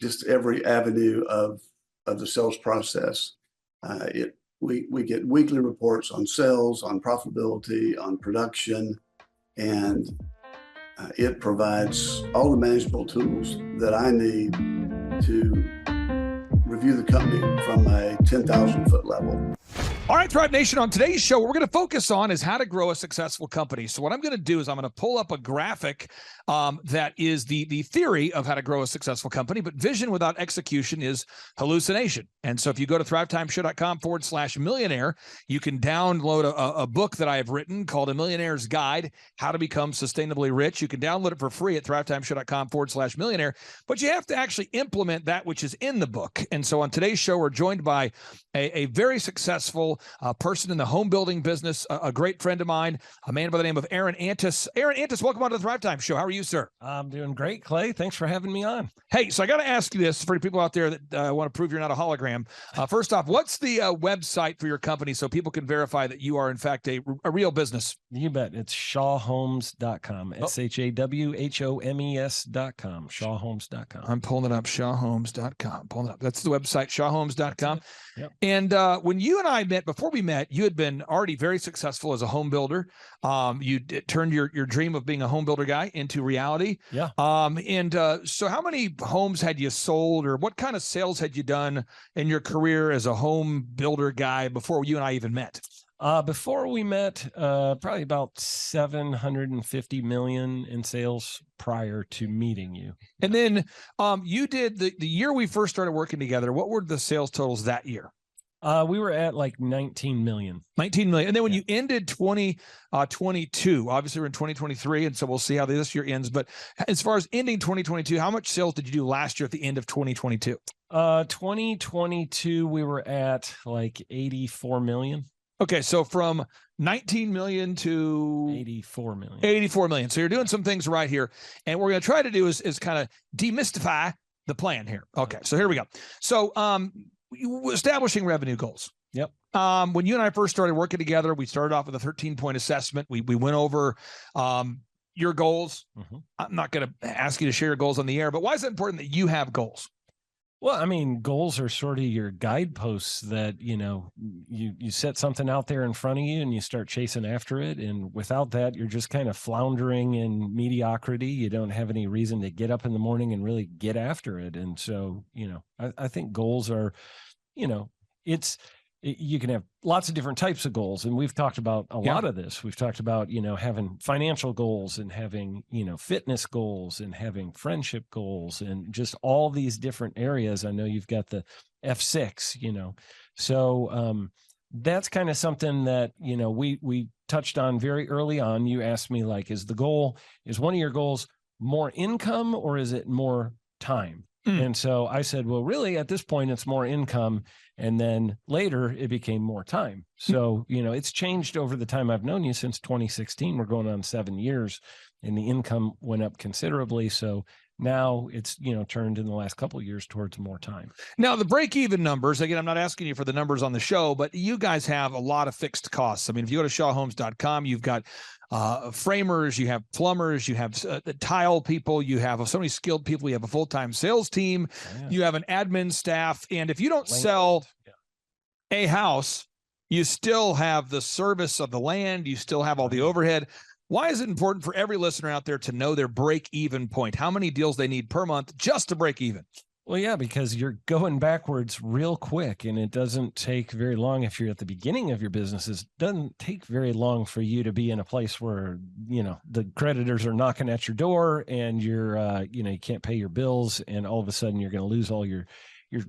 just every avenue of the sales process. We get weekly reports on sales, on profitability, on production, and it provides all the manageable tools that I need to review the company from a 10,000-foot level.
All right, Thrive Nation, on today's show, what we're going to focus on is how to grow a successful company. So what I'm going to do is I'm going to pull up a graphic that is the theory of how to grow a successful company, but vision without execution is hallucination. And so if you go to thrivetimeshow.com/millionaire, you can download a book that I have written called A Millionaire's Guide, How to Become Sustainably Rich. You can download it for free at thrivetimeshow.com/millionaire, but you have to actually implement that which is in the book. And so on today's show, we're joined by a very successful person in the home building business, a great friend of mine, a man by the name of Aaron Antis. Aaron Antis, welcome on to the Thrivetime Show. How are you, sir?
I'm doing great, Clay. Thanks for having me on.
Hey, so I got to ask you this for people out there that want to prove you're not a hologram. First off, what's the website for your company so people can verify that you are, in fact, a real business?
You bet. It's shawhomes.com. SHAWHOMES.com. Shawhomes.com.
I'm pulling it up, shawhomes.com. Pulling it up. That's the website, shawhomes.com.
Yep.
And when you and I met, before we met, you had been already very successful as a home builder. You turned your dream of being a home builder guy into reality.
Yeah.
So how many homes had you sold, or what kind of sales had you done in your career as a home builder guy before you and I even met?
Before we met, probably about 750 million in sales prior to meeting you.
And then you did the year we first started working together. What were the sales totals that year?
We were at like 19 million.
19 million. And then when you ended 2022, obviously we're in 2023, and so we'll see how this year ends. But as far as ending 2022, how much sales did you do last year at the end of 2022?
2022, we were at like 84 million.
Okay, so from 19 million to
84 million.
84 million. So you're doing some things right here. And what we're going to try to do is kind of demystify the plan here. Okay, so here we go. So establishing revenue goals.
Yep.
When you and I first started working together, we started off with a 13-point assessment. We went over your goals.
Mm-hmm.
I'm not going to ask you to share your goals on the air, but why is it important that you have goals?
Well, I mean, goals are sort of your guideposts that, you know, you set something out there in front of you and you start chasing after it. And without that, you're just kind of floundering in mediocrity. You don't have any reason to get up in the morning and really get after it. And so, you know, I think goals are, you know, you can have lots of different types of goals. And we've talked about a lot of this. We've talked about, you know, having financial goals and having, you know, fitness goals and having friendship goals and just all these different areas. I know you've got the F6, you know, so that's kind of something that, you know, we touched on very early on. You asked me, like, is one of your goals more income or is it more time? And so I said, well, really at this point, it's more income. And then later it became more time. So, you know, it's changed over the time I've known you since 2016. We're going on 7 years and the income went up considerably. So now it's, you know, turned in the last couple of years towards more time.
Now, the break-even numbers, again, I'm not asking you for the numbers on the show, but you guys have a lot of fixed costs. I mean, if you go to shawhomes.com, you've got framers, you have plumbers, you have tile people, you have so many skilled people, you have a full-time sales team, you have an admin staff, and if you don't sell a house, you still have the service of the land, you still have all the overhead. Why is it important for every listener out there to know their break-even point? How many deals they need per month just to break even?
Well, yeah, because you're going backwards real quick, and it doesn't take very long if you're at the beginning of your business. It doesn't take very long for you to be in a place where, you know, the creditors are knocking at your door and you're, you know, you can't pay your bills, and all of a sudden you're going to lose all your,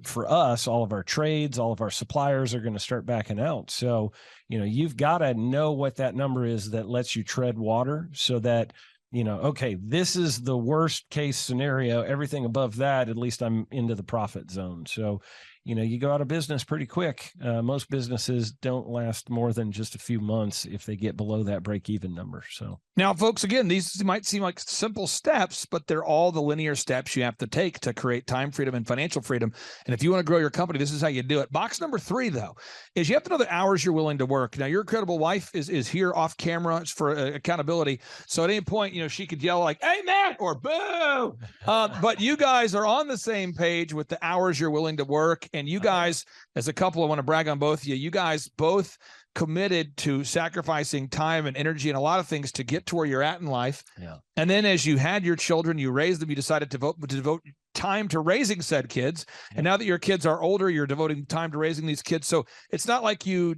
for us, all of our trades, all of our suppliers are going to start backing out. So, you know, you've got to know what that number is that lets you tread water so that, you know, okay, this is the worst case scenario. Everything above that, at least I'm into the profit zone. So, you know, you go out of business pretty quick. Most businesses don't last more than just a few months if they get below that break-even number. So
now, folks, again, these might seem like simple steps, but they're all the linear steps you have to take to create time freedom and financial freedom. And if you want to grow your company, this is how you do it. Box number 3, though, is you have to know the hours you're willing to work. Now, your incredible wife is here off camera for accountability. So at any point, you know, she could yell like, "Amen" or "Boo." But you guys are on the same page with the hours you're willing to work. And you guys, as a couple, I want to brag on both of you. You guys both committed to sacrificing time and energy and a lot of things to get to where you're at in life.
Yeah.
And then as you had your children, you raised them, you decided to devote time to raising said kids. And now that your kids are older, you're devoting time to raising these kids. So it's not like you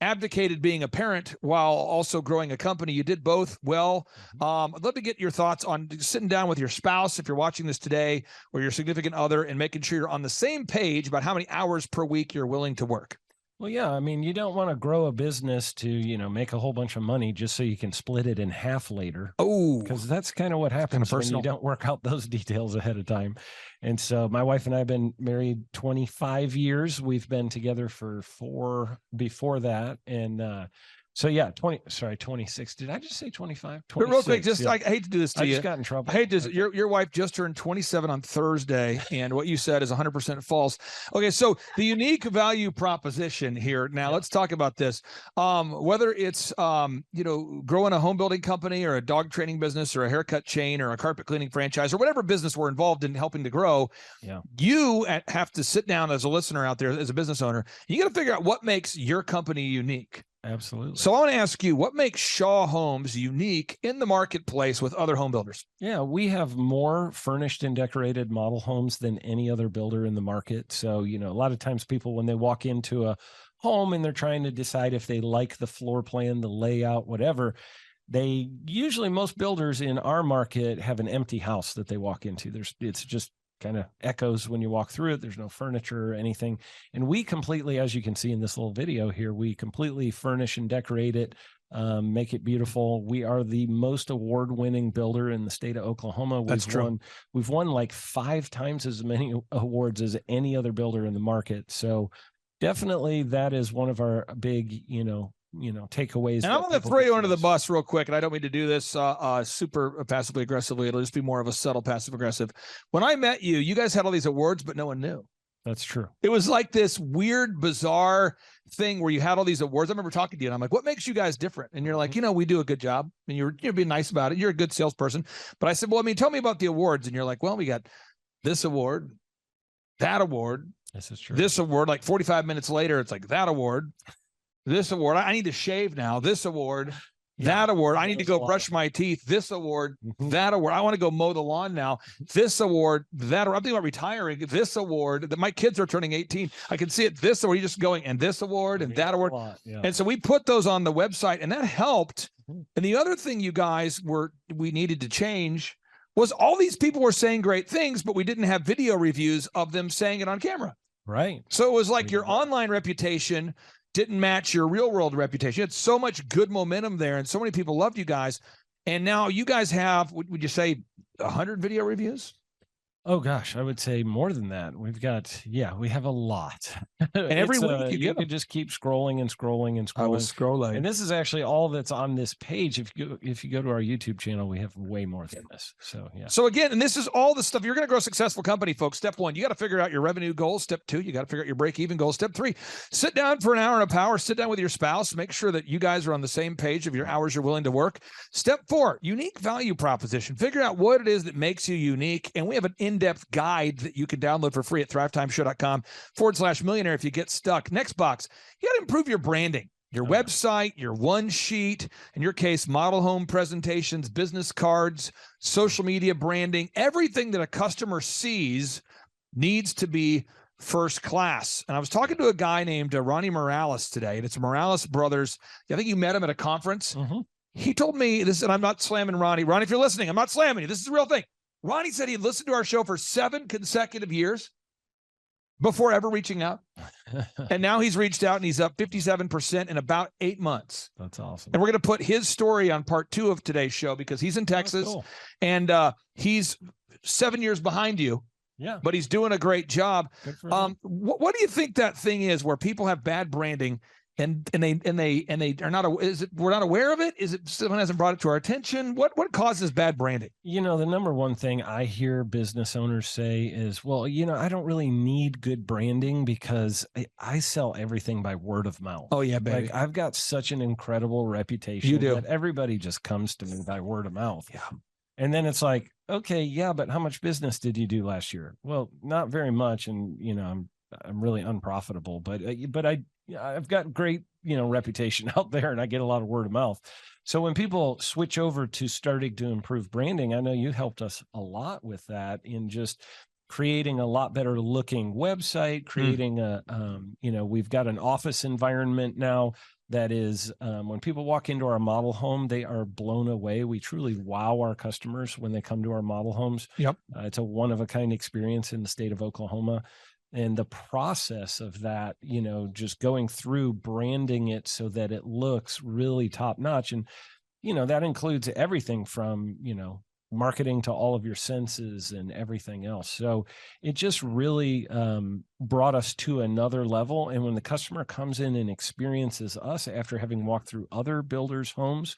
abdicated being a parent while also growing a company. You did both well. I'd love to get your thoughts on sitting down with your spouse, if you're watching this today, or your significant other, and making sure you're on the same page about how many hours per week you're willing to work.
Well, yeah, I mean, you don't want to grow a business to, you know, make a whole bunch of money just so you can split it in half later.
Oh,
because that's kind of what happens when you don't work out those details ahead of time. And so my wife and I have been married 25 years. We've been together for 4 before that. And so yeah, 26. Did I just say 25?
But real quick, just I hate to do this to you.
I just got in trouble.
I hate this. Your wife just turned 27 on Thursday, and what you said is 100% false. Okay, so the unique value proposition here. Now let's talk about this. Whether it's you know, growing a home building company or a dog training business or a haircut chain or a carpet cleaning franchise or whatever business we're involved in helping to grow, you have to sit down as a listener out there, as a business owner. You got to figure out what makes your company unique.
Absolutely.
So I want to ask you, what makes Shaw Homes unique in the marketplace with other home builders?
Yeah, we have more furnished and decorated model homes than any other builder in the market. So, you know, a lot of times people, when they walk into a home and they're trying to decide if they like the floor plan, the layout, whatever, they usually, most builders in our market have an empty house that they walk into. It's just kind of echoes when you walk through it. There's no furniture or anything. And we completely, as you can see in this little video here, we completely furnish and decorate it, make it beautiful. We are the most award-winning builder in the state of Oklahoma.
That's true.
We've won like 5 times as many awards as any other builder in the market. So, definitely that is one of our big, takeaways.
And I'm going to throw you under the bus real quick, and I don't mean to do this super passively aggressively. It'll just be more of a subtle passive aggressive. When I met you, you guys had all these awards, but no one knew.
That's true.
It was like this weird, bizarre thing where you had all these awards. I remember talking to you, and I'm like, what makes you guys different? And you're like, we do a good job. And you're being nice about it. You're a good salesperson. But I said, well, tell me about the awards. And you're like, well, we got this award, that award.
This is true.
This award, like 45 minutes later, it's like that award, this award. I need to shave now. This award. That award, I need to go brush my teeth. This award, that award, I want to go mow the lawn now. This award, that award, I'm thinking about retiring. This award, that my kids are turning 18. I can see it. This award, you're just going, and this award, and that award. And so we put those on the website, and that helped. And the other thing you guys we needed to change was all these people were saying great things, but we didn't have video reviews of them saying it on camera.
Right.
So it was like your online reputation didn't match your real world reputation. You had so much good momentum there, and so many people loved you guys. And now you guys have, would you say, 100 video reviews?
Oh gosh, I would say more than that. We've got, we have a lot.
And every week
you could just keep scrolling and scrolling and scrolling.
I was scrolling.
And this is actually all that's on this page. If you go to our YouTube channel, we have way more than this. So yeah.
So again, and this is all the stuff. You're going to grow a successful company, folks. Step 1, you got to figure out your revenue goals. Step 2, you got to figure out your break-even goals. Step 3, sit down for an hour of power. Sit down with your spouse. Make sure that you guys are on the same page of your hours you're willing to work. Step 4, unique value proposition. Figure out what it is that makes you unique. And we have an in-depth guide that you can download for free at thrivetimeshow.com/millionaire if you get stuck. Next box, you got to improve your branding, your website, your one sheet, in your case, model home presentations, business cards, social media branding. Everything that a customer sees needs to be first class. And I was talking to a guy named Ronnie Morales today, and it's Morales Brothers. I think you met him at a conference. He told me this, and I'm not slamming Ronnie. Ronnie, if you're listening, I'm not slamming you. This is the real thing. Ronnie said he listened to our show for 7 consecutive years before ever reaching out. And now he's reached out and he's up 57% in about 8 months.
That's awesome.
And we're going to put his story on part 2 of today's show because he's in Texas and he's 7 years behind you.
Yeah.
But he's doing a great job.
Good for him.
What do you think that thing is where people have bad branding and they are not, is it, we're not aware of it? Is it someone hasn't brought it to our attention? What causes bad branding?
The number one thing I hear business owners say is, well, I don't really need good branding because I sell everything by word of mouth.
Oh yeah, baby.
Like I've got such an incredible reputation that everybody just comes to me by word of mouth.
Yeah.
And then it's like, okay, yeah, but how much business did you do last year? Well, not very much. And, I'm really unprofitable, but I've got great, reputation out there and I get a lot of word of mouth. So when people switch over to starting to improve branding, I know you helped us a lot with that in just creating a lot better looking website, creating we've got an office environment now that is, when people walk into our model home, they are blown away. We truly wow our customers when they come to our model homes.
Yep.
It's a one-of-a-kind experience in the state of Oklahoma. And the process of that, just going through branding it so that it looks really top notch. And, that includes everything from, marketing to all of your senses and everything else. So it just really brought us to another level. And when the customer comes in and experiences us after having walked through other builders' homes,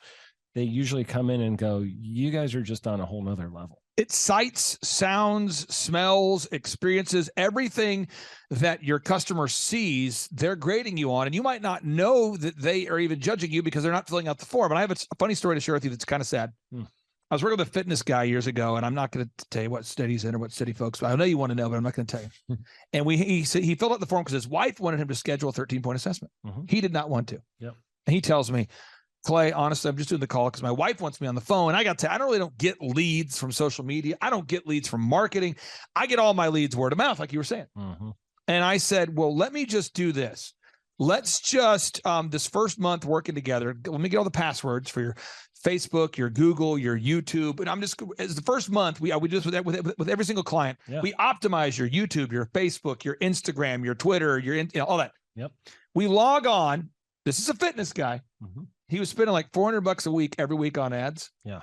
they usually come in and go, you guys are just on a whole nother level.
It's sights, sounds, smells, experiences, everything that your customer sees, they're grading you on. And you might not know that they are even judging you because they're not filling out the form. And I have a funny story to share with you that's kind of sad. I was working with a fitness guy years ago, and I'm not going to tell you what state he's in or what city, folks. I know you want to know, but I'm not going to tell you. And he said he filled out the form because his wife wanted him to schedule a 13-point assessment. He did not want to.
Yep.
And he tells me, Clay, honestly, I'm just doing the call because my wife wants me on the phone. I got to, I really don't get leads from social media. I don't get leads from marketing. I get all my leads word of mouth, like you were saying. And I said, well, let me just do this. Let's just, this first month working together, let me get all the passwords for your Facebook, your Google, your YouTube. And I'm just, as the first month, we do this with every single client.
Yeah.
We optimize your YouTube, your Facebook, your Instagram, your Twitter, all that.
Yep.
We log on. This is a fitness guy. He was spending like $400 a week every week on ads.
Yeah.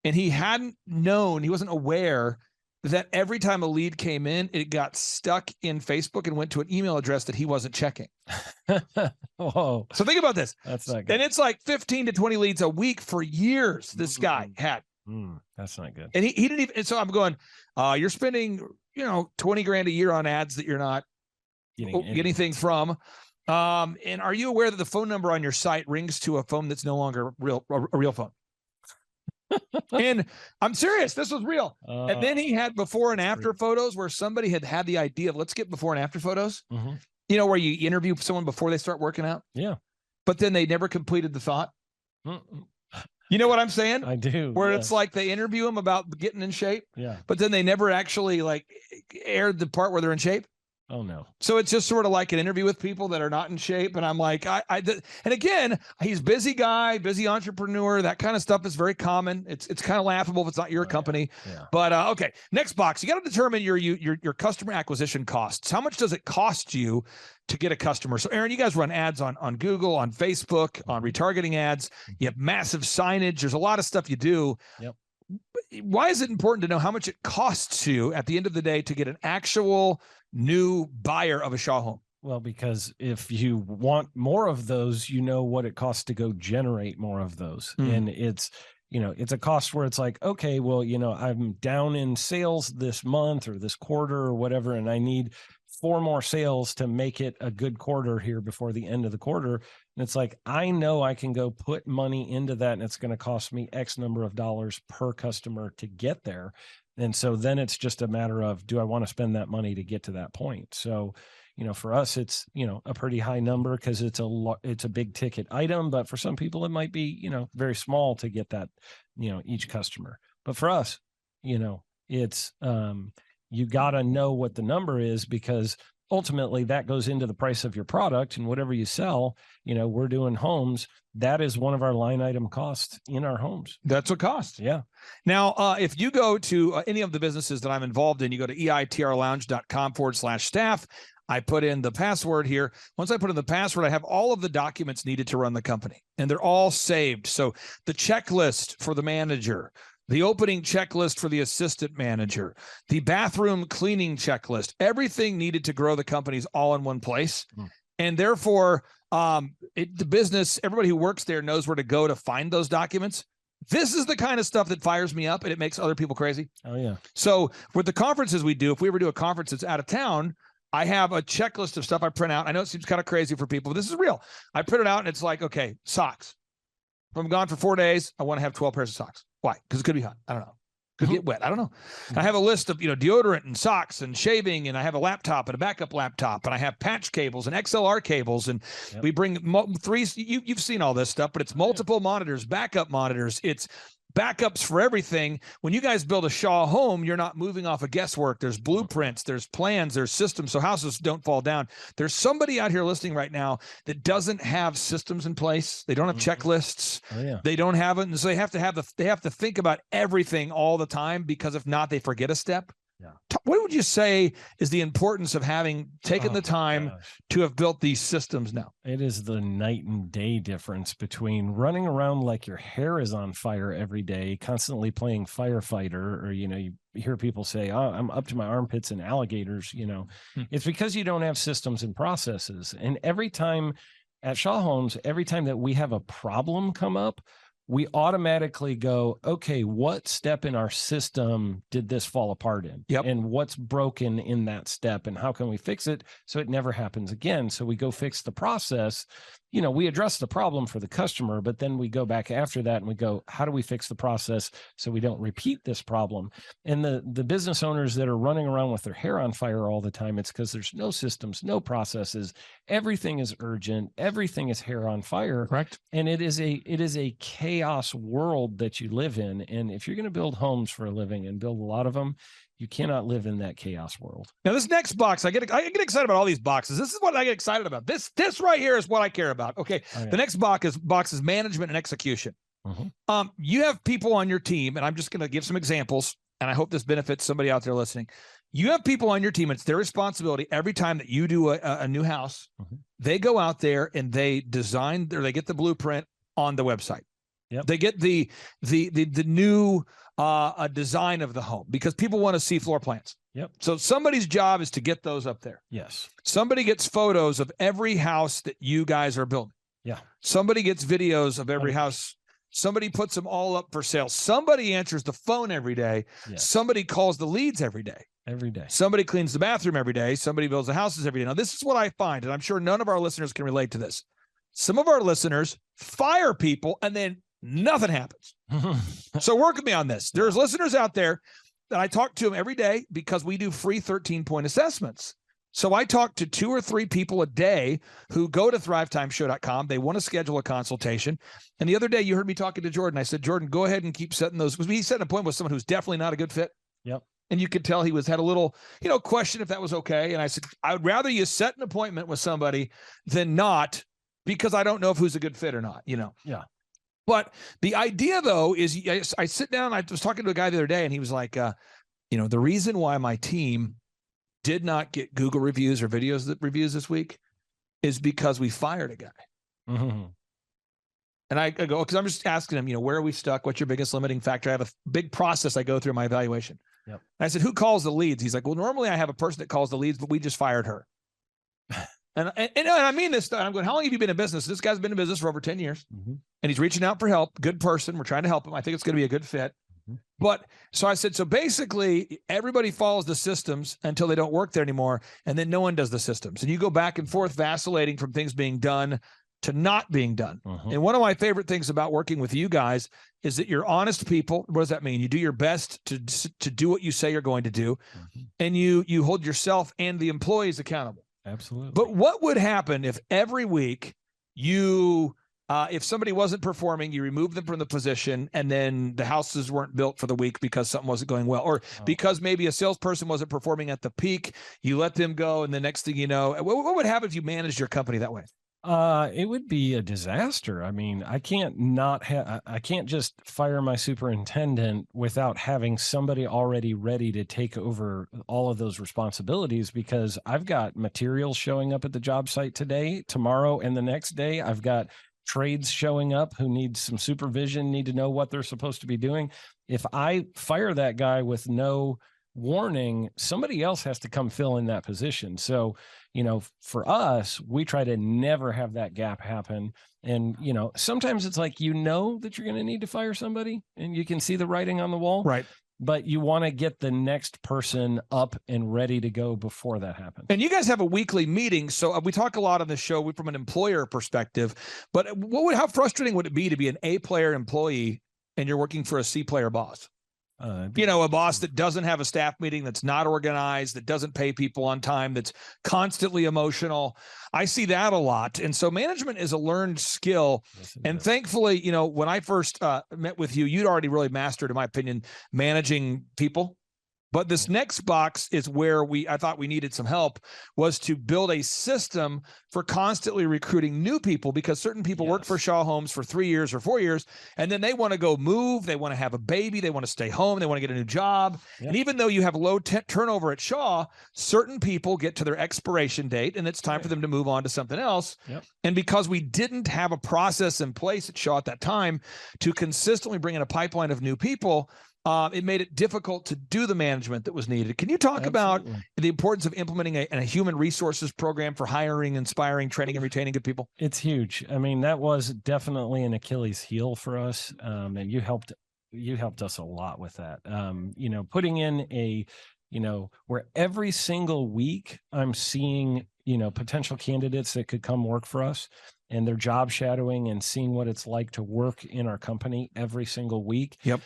And he hadn't known, he wasn't aware that every time a lead came in, it got stuck in Facebook and went to an email address that he wasn't checking.
Whoa.
So think about this.
That's not good.
And it's like 15 to 20 leads a week for years this guy had.
That's not good.
And he didn't even, and so I'm going, you're spending, 20 grand a year on ads that you're not getting anything from. And are you aware that the phone number on your site rings to a phone that's no longer a real phone? And I'm serious, this was real. And then he had before and after photos where somebody had the idea of let's get before and after photos. Where you interview someone before they start working out.
Yeah.
But then they never completed the thought. You know what I'm saying?
I do.
Where
yes.
it's like they interview them about getting in shape.
Yeah.
But then they never actually aired the part where they're in shape.
Oh no.
So it's just sort of like an interview with people that are not in shape. And I'm like, and again, he's busy guy, busy entrepreneur. That kind of stuff is very common. It's kind of laughable if it's not your company.
Yeah.
But okay, next box. You got to determine your customer acquisition costs. How much does it cost you to get a customer? So Aaron, you guys run ads on Google, on Facebook, on retargeting ads. You have massive signage. There's a lot of stuff you do.
Yep.
Why is it important to know how much it costs you at the end of the day to get an actual new buyer of a Shaw home?
Well, because if you want more of those, you know what it costs to go generate more of those. And it's a cost where it's like, okay, well, I'm down in sales this month or this quarter or whatever, and I need 4 more sales to make it a good quarter here before the end of the quarter. And it's like, I know I can go put money into that and it's going to cost me X number of dollars per customer to get there. And so then it's just a matter of, do I want to spend that money to get to that point? So, for us, it's, a pretty high number because it's a big ticket item, but for some people it might be, very small to get that, each customer. But for us, it's, you got to know what the number is, because ultimately that goes into the price of your product, and whatever you sell, we're doing homes. That is one of our line item costs in our homes.
That's what costs.
Yeah.
Now, if you go to any of the businesses that I'm involved in, you go to eitrlounge.com/staff. I put in the password here. Once I put in the password, I have all of the documents needed to run the company, and they're all saved. So the checklist for the manager, the opening checklist for the assistant manager, the bathroom cleaning checklist, everything needed to grow the company's all in one place. And therefore, the business, everybody who works there knows where to go to find those documents. This is the kind of stuff that fires me up and it makes other people crazy.
Oh, yeah.
So with the conferences we do, if we ever do a conference that's out of town, I have a checklist of stuff I print out. I know it seems kind of crazy for people, but this is real. I print it out and it's like, okay, socks. If I'm gone for 4 days, I want to have 12 pairs of socks. Why? Because it could be hot. I don't know. Could get wet. I don't know. I have a list of, deodorant and socks and shaving, and I have a laptop and a backup laptop, and I have patch cables and XLR cables, and we bring 3. You've seen all this stuff, but it's multiple monitors, backup monitors. It's backups for everything. When you guys build a Shaw home, you're not moving off of guesswork. There's blueprints, there's plans, there's systems, so houses don't fall down. There's somebody out here listening right now that doesn't have systems in place. They don't have checklists. They don't have it, and so they have to think about everything all the time, because if not, they forget a step. What would you say is the importance of having taken the time to have built these systems now?
It is the night and day difference between running around like your hair is on fire every day, constantly playing firefighter, or, you hear people say, oh, I'm up to my armpits in alligators. It's because you don't have systems and processes. And every time at Shaw Homes, every time that we have a problem come up, we automatically go, okay, what step in our system did this fall apart in? And what's broken in that step, and how can we fix it so it never happens again? So we go fix the process. We address the problem for the customer, but then we go back after that and we go, how do we fix the process so we don't repeat this problem? And the business owners that are running around with their hair on fire all the time, it's because there's no systems, no processes. Everything is urgent. Everything is hair on fire.
Correct.
And it is a chaos world that you live in. And if you're going to build homes for a living and build a lot of them, you cannot live in that chaos world.
Now, this next box, I get excited about all these boxes. This is what I get excited about. This right here is what I care about. Okay. The next box is management and execution. You have people on your team, and I'm just going to give some examples, and I hope this benefits somebody out there listening. You have people on your team. It's their responsibility every time that you do a new house. They go out there and they design, or they get the blueprint on the website.
Yep.
They get the new design of the home because people want to see floor plans.
Yep.
So somebody's job is to get those up there.
Yes.
Somebody gets photos of every house that you guys are building.
Yeah.
Somebody gets videos of every house. Somebody puts them all up for sale. Somebody answers the phone every day.
Yes.
Somebody calls the leads every day.
Every day.
Somebody cleans the bathroom every day. Somebody builds the houses every day. Now, this is what I find, and I'm sure none of our listeners can relate to this. Some of our listeners fire people and then nothing happens. So work with me on this. There's listeners out there that I talk to them every day because we do free 13-point assessments. So I talk to 2 or 3 people a day who go to thrivetimeshow.com. They want to schedule a consultation. And the other day you heard me talking to Jordan. I said, Jordan, go ahead and keep setting those. Because he set an appointment with someone who's definitely not a good fit.
Yep.
And you could tell he had a little, question if that was okay. And I said, I would rather you set an appointment with somebody than not, because I don't know if who's a good fit or not,
Yeah.
But the idea, though, is I sit down. I was talking to a guy the other day, and he was like, the reason why my team did not get Google reviews or reviews this week is because we fired a guy.
Mm-hmm.
And I go, because I'm just asking him, where are we stuck? What's your biggest limiting factor? I have a big process I go through in my evaluation.
Yep.
And I said, who calls the leads? He's like, well, normally I have a person that calls the leads, but we just fired her. And I mean this. I'm going, how long have you been in business? This guy's been in business for over 10 years.
Mm-hmm.
And he's reaching out for help. Good person. We're trying to help him. I think it's going to be a good fit.
Mm-hmm.
But so I said, so basically everybody follows the systems until they don't work there anymore. And then no one does the systems. And you go back and forth vacillating from things being done to not being done.
Mm-hmm.
And one of my favorite things about working with you guys is that you're honest people. What does that mean? You do your best to do what you say you're going to do.
Mm-hmm.
And you hold yourself and the employees accountable.
Absolutely.
But what would happen if every week if somebody wasn't performing, you removed them from the position, and then the houses weren't built for the week because something wasn't going well, or because maybe a salesperson wasn't performing at the peak, you let them go, and the next thing you know, what would happen if you managed your company that way?
It would be a disaster. I mean, I can't just fire my superintendent without having somebody already ready to take over all of those responsibilities, because I've got materials showing up at the job site today, tomorrow, and the next day. I've got trades showing up who need some supervision, need to know what they're supposed to be doing. If I fire that guy with no warning, somebody else has to come fill in that position. So, for us, we try to never have that gap happen. And, sometimes it's like, that you're going to need to fire somebody and you can see the writing on the wall.
Right.
But you want to get the next person up and ready to go before that happens.
And you guys have a weekly meeting. So we talk a lot on the show from an employer perspective, but how frustrating would it be to be an A-player employee and you're working for a C-player boss? A boss that doesn't have a staff meeting, that's not organized, that doesn't pay people on time, that's constantly emotional. I see that a lot. And so management is a learned skill.
Yes,
and thankfully, when I first met with you, you'd already really mastered, in my opinion, managing people. But this next box is where I thought we needed some help, was to build a system for constantly recruiting new people, because certain people work for Shaw Homes for 3 years or 4 years, and then they want to go move, they want to have a baby, they want to stay home, they want to get a new job.
Yep.
And even though you have low turnover at Shaw, certain people get to their expiration date and it's time for them to move on to something else.
Yep.
And because we didn't have a process in place at Shaw at that time to consistently bring in a pipeline of new people, it made it difficult to do the management that was needed. Can you talk about the importance of implementing a human resources program for hiring, inspiring, training, and retaining good people?
It's huge. I mean, that was definitely an Achilles heel for us. And you helped us a lot with that. Putting in where every single week I'm seeing, potential candidates that could come work for us, and they're job shadowing and seeing what it's like to work in our company every single week.
Yep.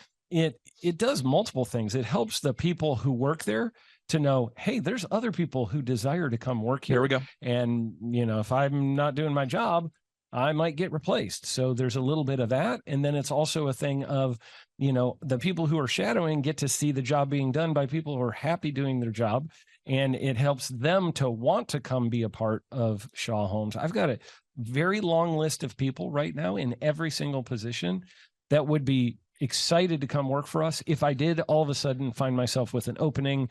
It does multiple things. It helps the people who work there to know, hey, there's other people who desire to come work here.
Here we go.
And, if I'm not doing my job, I might get replaced. So there's a little bit of that. And then it's also a thing of, the people who are shadowing get to see the job being done by people who are happy doing their job. And it helps them to want to come be a part of Shaw Homes. I've got a very long list of people right now in every single position that would be excited to come work for us. If I did all of a sudden find myself with an opening,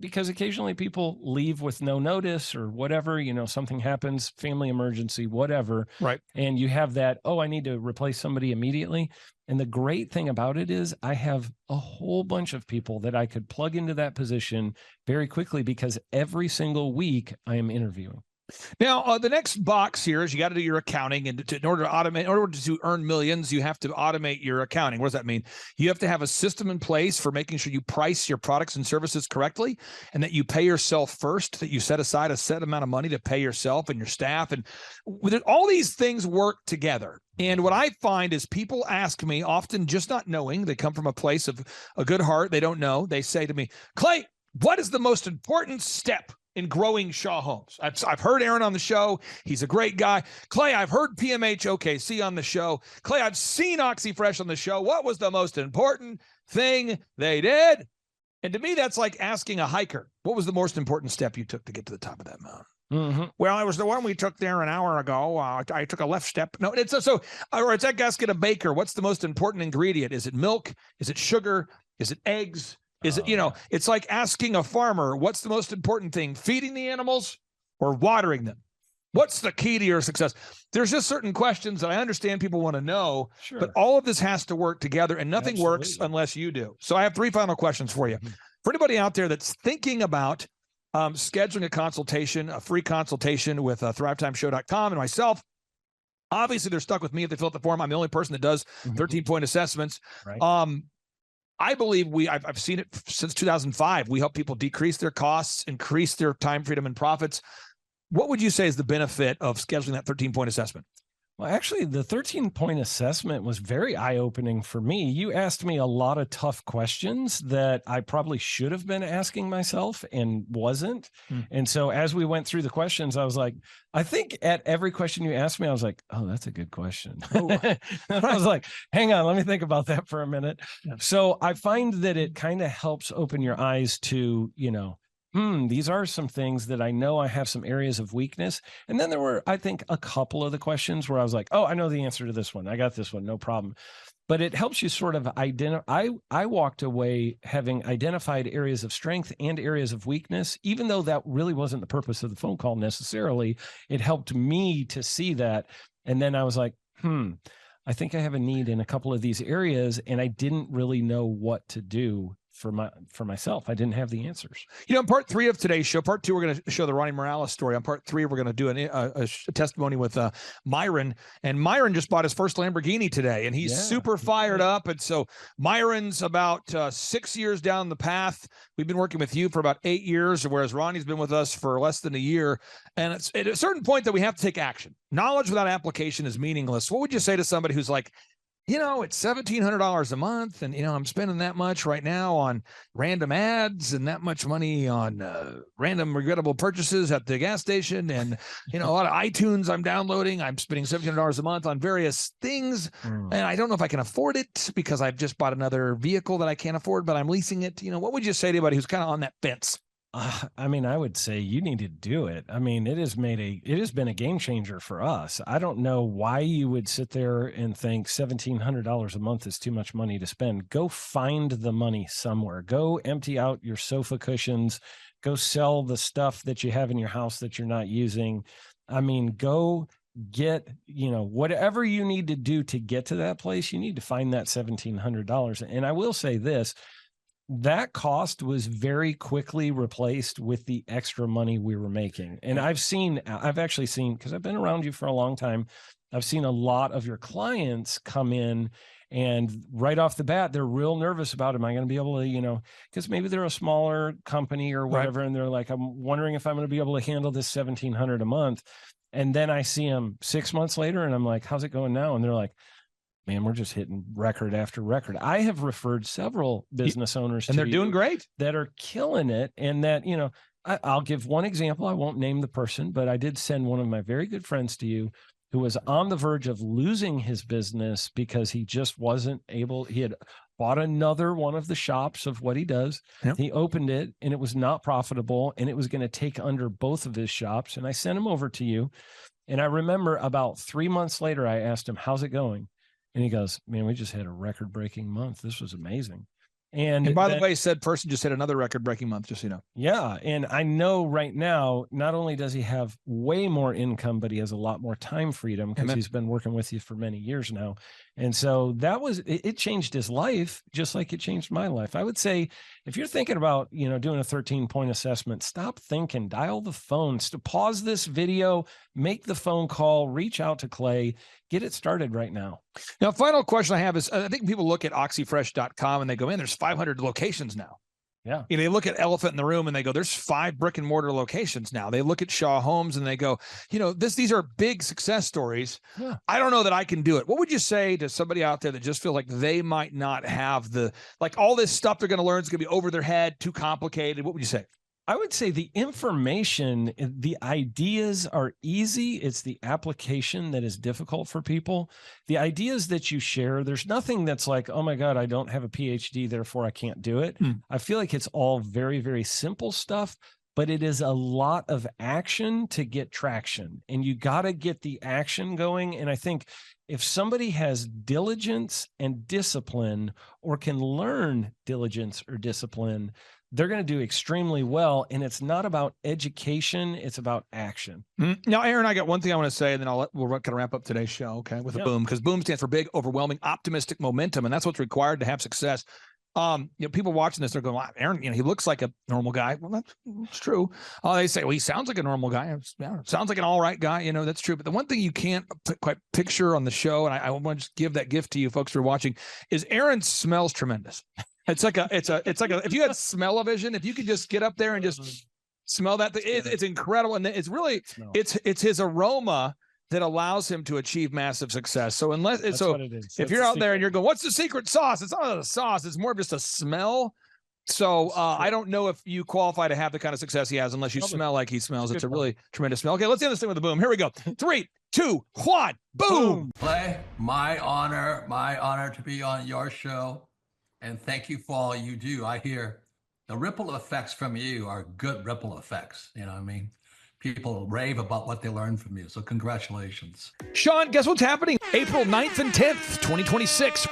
because occasionally people leave with no notice or whatever, something happens, family emergency, whatever.
Right.
And you have that, I need to replace somebody immediately. And the great thing about it is I have a whole bunch of people that I could plug into that position very quickly because every single week I am interviewing.
Now, the next box here is you got to do your accounting, and in order to automate, in order to earn millions, you have to automate your accounting. What does that mean? You have to have a system in place for making sure you price your products and services correctly, and that you pay yourself first, that you set aside a set amount of money to pay yourself and your staff. And all these things work together. And what I find is people ask me often, just not knowing, they come from a place of a good heart. They don't know. They say to me, Clay, what is the most important step in growing Shaw Homes? I've heard Aaron on the show. He's a great guy. Clay, I've heard PMH OKC on the show. Clay, I've seen OxyFresh on the show. What was the most important thing they did? And to me, that's like asking a hiker, what was the most important step you took to get to the top of that mountain?
Mm-hmm.
Well, it was the one we took there an hour ago. I took a left step. No, it's that gasket a baker. What's the most important ingredient? Is it milk? Is it sugar? Is it eggs? Is it, it's like asking a farmer, what's the most important thing, feeding the animals or watering them? What's the key to your success? There's just certain questions that I understand people want to know, but all of this has to work together, and nothing works unless you do. So I have 3 final questions for you. For anybody out there that's thinking about scheduling a consultation, a free consultation with thrivetimeshow.com and myself, obviously they're stuck with me if they fill out the form. I'm the only person that does 13-point assessments.
Right.
I believe I've seen it since 2005. We help people decrease their costs, increase their time, freedom, and profits. What would you say is the benefit of scheduling that 13-point assessment?
Well, actually, the 13-point assessment was very eye-opening for me. You asked me a lot of tough questions that I probably should have been asking myself and wasn't. And so as we went through the questions, I was like, I think at every question you asked me, I was like, oh, that's a good question. And I was like, hang on, let me think about that for a minute. Yeah. So I find that it kind of helps open your eyes to, these are some things that I know I have some areas of weakness. And then there were, I think, a couple of the questions where I was like, oh, I know the answer to this one. I got this one, no problem. But it helps you sort of identify. I walked away having identified areas of strength and areas of weakness, even though that really wasn't the purpose of the phone call necessarily. It helped me to see that. And then I was like, I think I have a need in a couple of these areas, and I didn't really know what to do for myself. I didn't have the answers.
In part 3 of today's show, part 2, we're going to show the Ronnie Morales story. On part 3, we're going to do a testimony with Myron. And Myron just bought his first Lamborghini today, and he's super fired up. And so Myron's about 6 years down the path. We've been working with you for about 8 years, whereas Ronnie's been with us for less than a year. And it's at a certain point that we have to take action. Knowledge without application is meaningless. What would you say to somebody who's like, it's $1,700 a month, and I'm spending that much right now on random ads and that much money on random regrettable purchases at the gas station, and a lot of iTunes I'm downloading. I'm spending $1,700 a month on various things, and I don't know if I can afford it because I've just bought another vehicle that I can't afford, but I'm leasing it. What would you say to anybody who's kind of on that fence?
I would say you need to do it. It has been a game changer for us. I don't know why you would sit there and think $1,700 a month is too much money to spend. Go find the money somewhere. Go empty out your sofa cushions. Go sell the stuff that you have in your house that you're not using. Go get, whatever you need to do to get to that place. You need to find that $1,700. And I will say this, that cost was very quickly replaced with the extra money we were making. And I've actually seen, because I've been around you for a long time, I've seen a lot of your clients come in and right off the bat, they're real nervous about, am I going to be able to, because maybe they're a smaller company or whatever. Right. And they're like, I'm wondering if I'm going to be able to handle this $1,700 a month. And then I see them 6 months later and I'm like, how's it going now? And they're like, man, we're just hitting record after record. I have referred several business owners
and they're doing great,
that are killing it. And that, I'll give one example. I won't name the person, but I did send one of my very good friends to you who was on the verge of losing his business because he just wasn't able. He had bought another one of the shops of what he does. Yep. He opened it and it was not profitable and it was going to take under both of his shops. And I sent him over to you. And I remember about 3 months later, I asked him, how's it going? And he goes, man, we just had a record-breaking month. This was amazing. And
by the way, said person just hit another record-breaking month, just so you know.
Yeah. And I know right now, not only does he have way more income, but he has a lot more time freedom because he's been working with you for many years now. And so it changed his life, just like it changed my life. I would say, if you're thinking about, doing a 13-point assessment, stop thinking, dial the phone, pause this video, make the phone call, reach out to Clay, get it started right now.
Now, final question I have is, I think people look at oxyfresh.com and they go, man, there's 500 locations now.
Yeah.
They look at Elephant in the Room and they go, there's 5 brick and mortar locations now. They look at Shaw Homes and they go, these are big success stories.
Yeah.
I don't know that I can do it. What would you say to somebody out there that just feels like they might not have all this stuff they're going to learn is going to be over their head, too complicated? What would you say?
I would say the information, the ideas are easy. It's the application that is difficult for people. The ideas that you share, there's nothing that's like, oh my God, I don't have a PhD, therefore I can't do it. I feel like it's all very, very simple stuff, but it is a lot of action to get traction. And you got to get the action going. And I think if somebody has diligence and discipline, or can learn diligence or discipline, they're going to do extremely well. And it's not about education, it's about action.
Now, Aaron, I got one thing I want to say, and then we'll kind of wrap up today's show, okay, with a boom, because boom stands for big, overwhelming, optimistic momentum, and that's what's required to have success. People watching this, they're going, well, Aaron, he looks like a normal guy. Well, that's true. They say, well, he sounds like a normal guy. Sounds like an all right guy. That's true. But the one thing you can't quite picture on the show, and I want to just give that gift to you folks who are watching, is Aaron smells tremendous. It's like if you had smell-o-vision, if you could just get up there and just smell that thing, it's incredible. And it's really, it's his aroma that allows him to achieve massive success. So if you're out there and you're going, what's the secret sauce? It's not a sauce. It's more of just a smell. So I don't know if you qualify to have the kind of success he has unless you smell like he smells. It's a really tremendous smell. Okay, let's end this thing with a boom. Here we go. 3, 2, 1, boom.
Clay, my honor to be on your show. And thank you for all you do. I hear the ripple effects from you are good ripple effects. You know what I mean? People rave about what they learned from you. So congratulations.
Sean, guess what's happening? April 9th and 10th, 2026.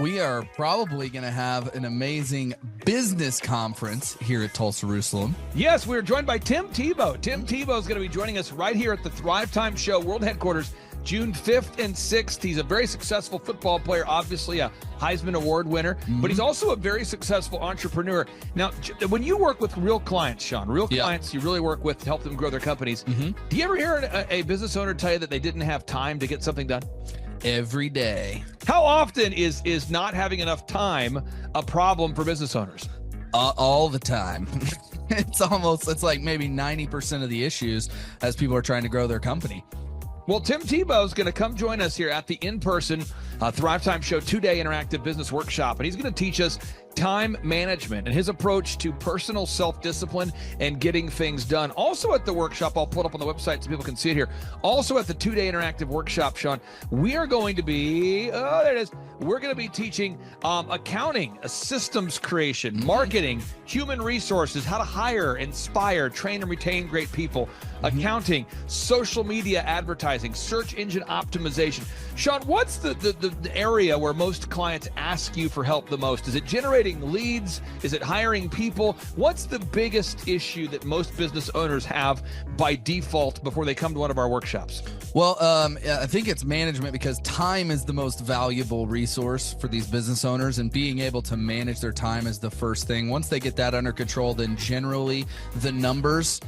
We are probably going to have an amazing business conference here at Tulsa Jerusalem.
Yes, we're joined by Tim Tebow. Tim Tebow is going to be joining us right here at the Thrivetime Show World Headquarters, June 5th and 6th. He's a very successful football player, obviously a Heisman Award winner, but he's also a very successful entrepreneur. Now, when you work with real clients, Sean, clients you really work with to help them grow their companies, do you ever hear a business owner tell you that they didn't have time to get something done?
Every day.
How often is not having enough time a problem for business owners?
All the time. It's like maybe 90% of the issues as people are trying to grow their company.
Well, Tim Tebow is going to come join us here at the in-person Thrivetime Show 2-day interactive business workshop, and he's going to teach us time management and his approach to personal self-discipline and getting things done. Also at the workshop, I'll put up on the website so people can see it here. Also at the 2-day interactive workshop, Sean, we are going to be, there it is. We're going to be teaching accounting, systems creation, marketing, human resources, how to hire, inspire, train, and retain great people, accounting, social media advertising, search engine optimization. Sean, what's the area where most clients ask you for help the most? Is it generating leads? Is it hiring people? What's the biggest issue that most business owners have by default before they come to one of our workshops?
Well, I think it's management, because time is the most valuable resource for these business owners, and being able to manage their time is the first thing. Once they get that under control, then generally the numbers,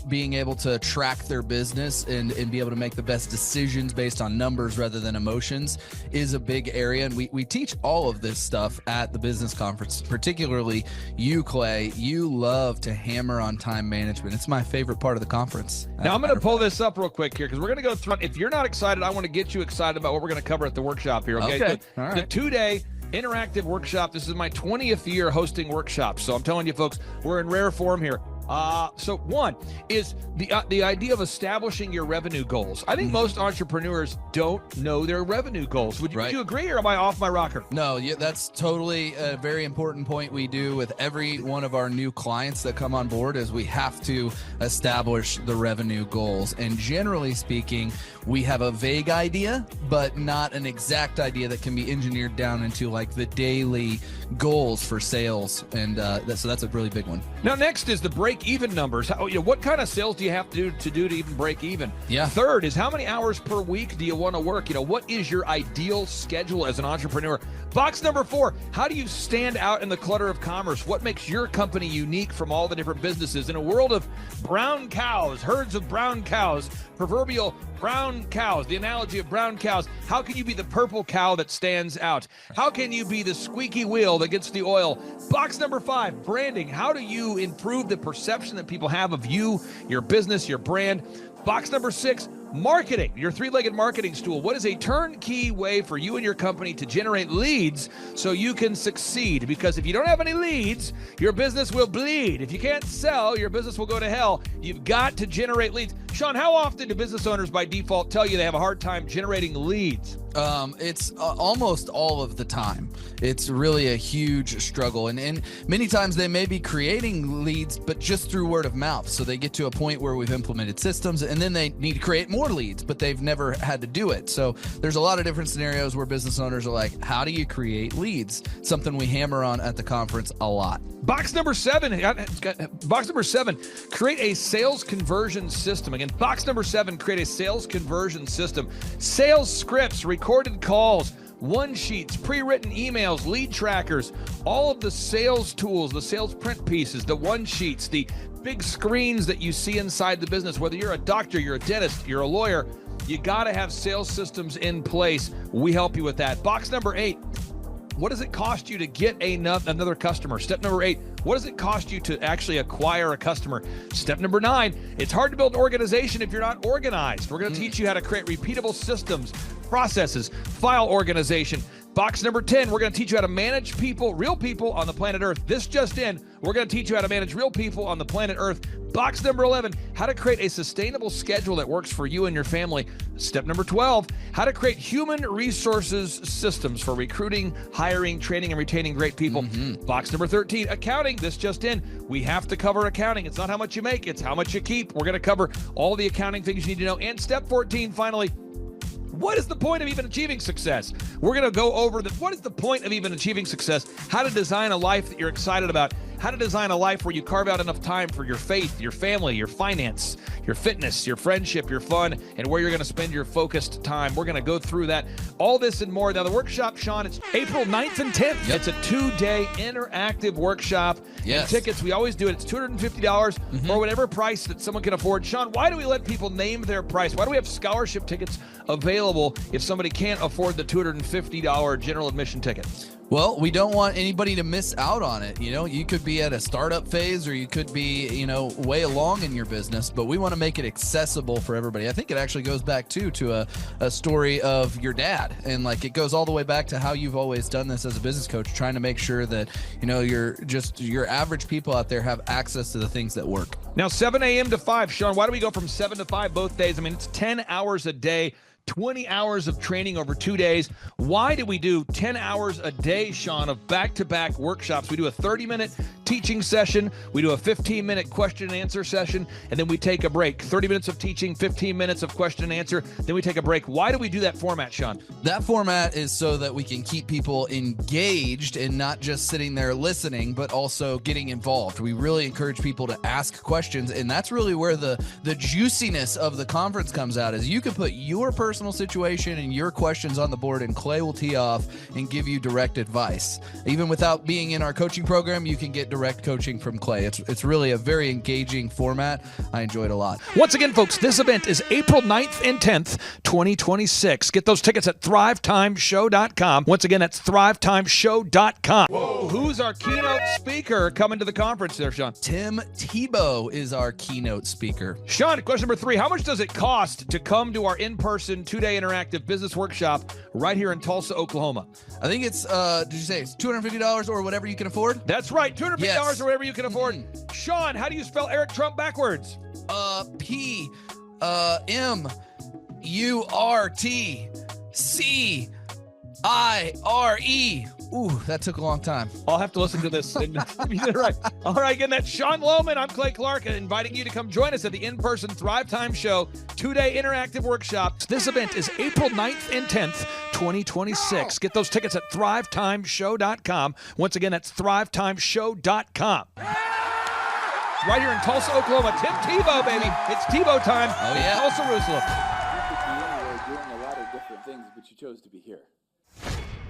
being able to track their business and be able to make the best decisions based on numbers rather than emotions is a big area. And we teach all of this stuff at the business conference, particularly you, Clay. You love to hammer on time management. It's my favorite part of the conference.
Now, I'm going to pull this up real quick here because we're going to go through. If you're not excited, I want to get you excited about what we're going to cover at the workshop here. Okay.
All right.
The 2-day interactive workshop. This is my 20th year hosting workshops. So I'm telling you, folks, we're in rare form here. So one is the idea of establishing your revenue goals. I think most entrepreneurs don't know their revenue goals. Would you agree, or am I off my rocker?
No, that's totally a very important point we do with every one of our new clients that come on board is we have to establish the revenue goals. And generally speaking, we have a vague idea, but not an exact idea that can be engineered down into like the daily goals for sales. And so that's a really big one.
Now, next is the break-even numbers. What kind of sales do you have to do to even break even?
Yeah.
Third is how many hours per week do you want to work? What is your ideal schedule as an entrepreneur? Box number 4, how do you stand out in the clutter of commerce? What makes your company unique from all the different businesses? In a world of brown cows, herds of brown cows, proverbial brown cows, the analogy of brown cows, how can you be the purple cow that stands out? How can you be the squeaky wheel that gets the oil? Box number 5, branding. How do you improve the perception that people have of you, your business, your brand? Box number 6, marketing, your three-legged marketing stool. What is a turnkey way for you and your company to generate leads so you can succeed? Because if you don't have any leads, your business will bleed. If you can't sell, your business will go to hell. You've got to generate leads. Sean, how often do business owners by default tell you they have a hard time generating leads?
It's almost all of the time. It's really a huge struggle. And many times they may be creating leads, but just through word of mouth. So they get to a point where we've implemented systems and then they need to create more leads, but they've never had to do it. So there's a lot of different scenarios where business owners are like, how do you create leads? Something we hammer on at the conference a lot.
Box number 7, create a sales conversion system. Again, box number 7, create a sales conversion system. Sales scripts, recorded calls, one sheets, pre-written emails, lead trackers, all of the sales tools, the sales print pieces, the one sheets, the big screens that you see inside the business. Whether you're a doctor, you're a dentist, you're a lawyer, you got to have sales systems in place. We help you with that. Box number 8, what does it cost you to get another customer? Step number 8, what does it cost you to actually acquire a customer? Step number 9, it's hard to build an organization if you're not organized. We're going to teach you how to create repeatable systems, processes, file organization. Box number 10, we're going to teach you how to manage people, real people on the planet Earth. This just in, we're going to teach you how to manage real people on the planet Earth. Box number 11, how to create a sustainable schedule that works for you and your family. Step number 12, how to create human resources systems for recruiting, hiring, training, and retaining great people. Box number 13, accounting. This just in, we have to cover accounting. It's not how much you make, it's how much you keep. We're going to cover all the accounting things you need to know. And step 14, finally, what is the point of even achieving success? We're going to go over what is the point of even achieving success, how to design a life that you're excited about, how to design a life where you carve out enough time for your faith, your family, your finance, your fitness, your friendship, your fun, and where you're going to spend your focused time. We're going to go through that, all this and more. Now, the workshop, Sean, it's April 9th and 10th. It's a 2-day interactive workshop. And tickets, we always do it. It's $250 or whatever price that someone can afford. Sean, why do we let people name their price? Why do we have scholarship tickets available if somebody can't afford the $250 general admission ticket?
Well, we don't want anybody to miss out on it. You could be at a startup phase or you could be, way along in your business, but we want to make it accessible for everybody. I think it actually goes back to a story of your dad. And it goes all the way back to how you've always done this as a business coach, trying to make sure that, your average people out there have access to the things that work.
Now, 7 a.m. to 5. Sean, why do we go from 7 to 5 both days? I mean, it's 10 hours a day. 20 hours of training over 2 days. Why do we do 10 hours a day, Sean, of back-to-back workshops? We do a 30-minute teaching session. We do a 15-minute question and answer session, and then we take a break. 30 minutes of teaching, 15 minutes of question and answer, then we take a break. Why do we do that format, Sean?
That format is so that we can keep people engaged and not just sitting there listening, but also getting involved. We really encourage people to ask questions, and that's really where the juiciness of the conference comes out, is you can put your personal situation and your questions on the board, and Clay will tee off and give you direct advice. Even without being in our coaching program, you can get direct coaching from Clay. It's really a very engaging format. I enjoy it a lot.
Once again, folks, this event is April 9th and 10th, 2026. Get those tickets at thrivetimeshow.com. Once again, that's thrivetimeshow.com. Whoa. Who's our keynote speaker coming to the conference there, Sean?
Tim Tebow is our keynote speaker.
Sean, question number 3, how much does it cost to come to our in-person 2-day interactive business workshop right here in Tulsa, Oklahoma?
I think it's, did you say it's $250 or whatever you can afford?
That's right, $250. $8 or whatever you can afford. Sean, how do you spell Eric Trump backwards?
P-M-U-R-T-C-I-R-E. Ooh, that took a long time.
I'll have to listen to this. You did it right. All right, again, that's Sean Lohman. I'm Clay Clark, inviting you to come join us at the in-person Thrivetime Show 2-day interactive workshops. This event is April 9th and 10th, 2026. Get those tickets at thrivetimeshow.com. Once again, that's thrivetimeshow.com. Right here in Tulsa, Oklahoma. Tim Tebow, baby. It's Tebow time.
Oh, yeah.
Tulsa, Jerusalem.
You could be anywhere doing a lot of different things, but you chose to be here.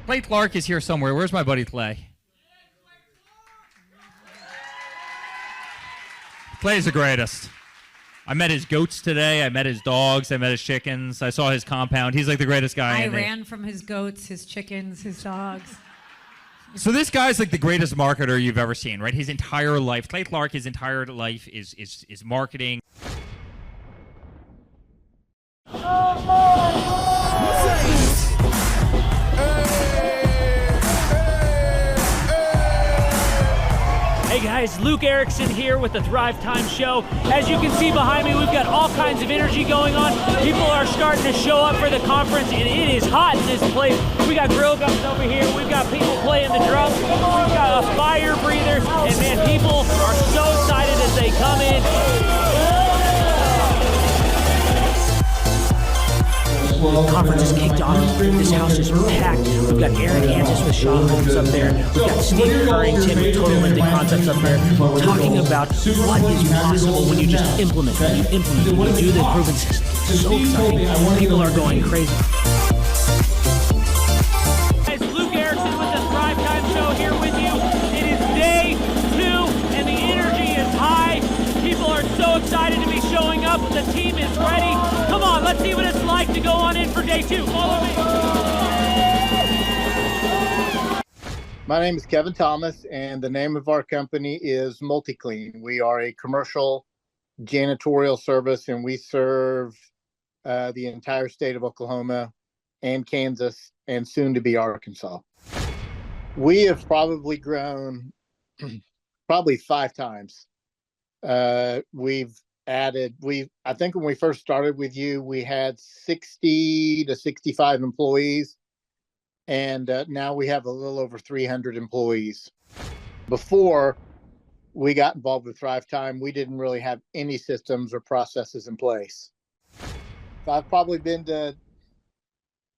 Clay Clark is here somewhere. Where's my buddy Clay? Clay's the greatest. I met his goats today. I met his dogs. I met his chickens. I saw his compound. He's like the greatest guy.
I ran from his goats, his chickens, his dogs.
So this guy's like the greatest marketer you've ever seen, right? His entire life, Clay Clark, his entire life is marketing.
Hey guys, Luke Erickson here with the Thrivetime Show. As you can see behind me, we've got all kinds of energy going on. People are starting to show up for the conference, and it is hot in this place. We got grill guns over here. We've got people playing the drums. We've got a fire breather, and man, people are so excited as they come in.
The conference is kicked off. This house is packed. We've got Aaron Hansis with Shaw Holmes up there. We've got Steve Harrington with Total Lending Concepts up there talking about what is possible when you just implement, when you do the proven system. It's so exciting. People are going crazy.
Guys, Luke Erickson with the Thrivetime Show here with you. It is day 2, and the energy is high. People are so excited to be showing up. The team is ready. Come on, let's see what it's like to go on in for day 2. Follow me.
My name is Kevin Thomas, and the name of our company is MultiClean. We are a commercial janitorial service, and we serve the entire state of Oklahoma and Kansas and soon to be Arkansas. We have probably grown probably 5 times. We've added, I think when we first started with you, we had 60 to 65 employees, and now we have a little over 300 employees. Before we got involved with Thrivetime, we didn't really have any systems or processes in place. So I've probably been to,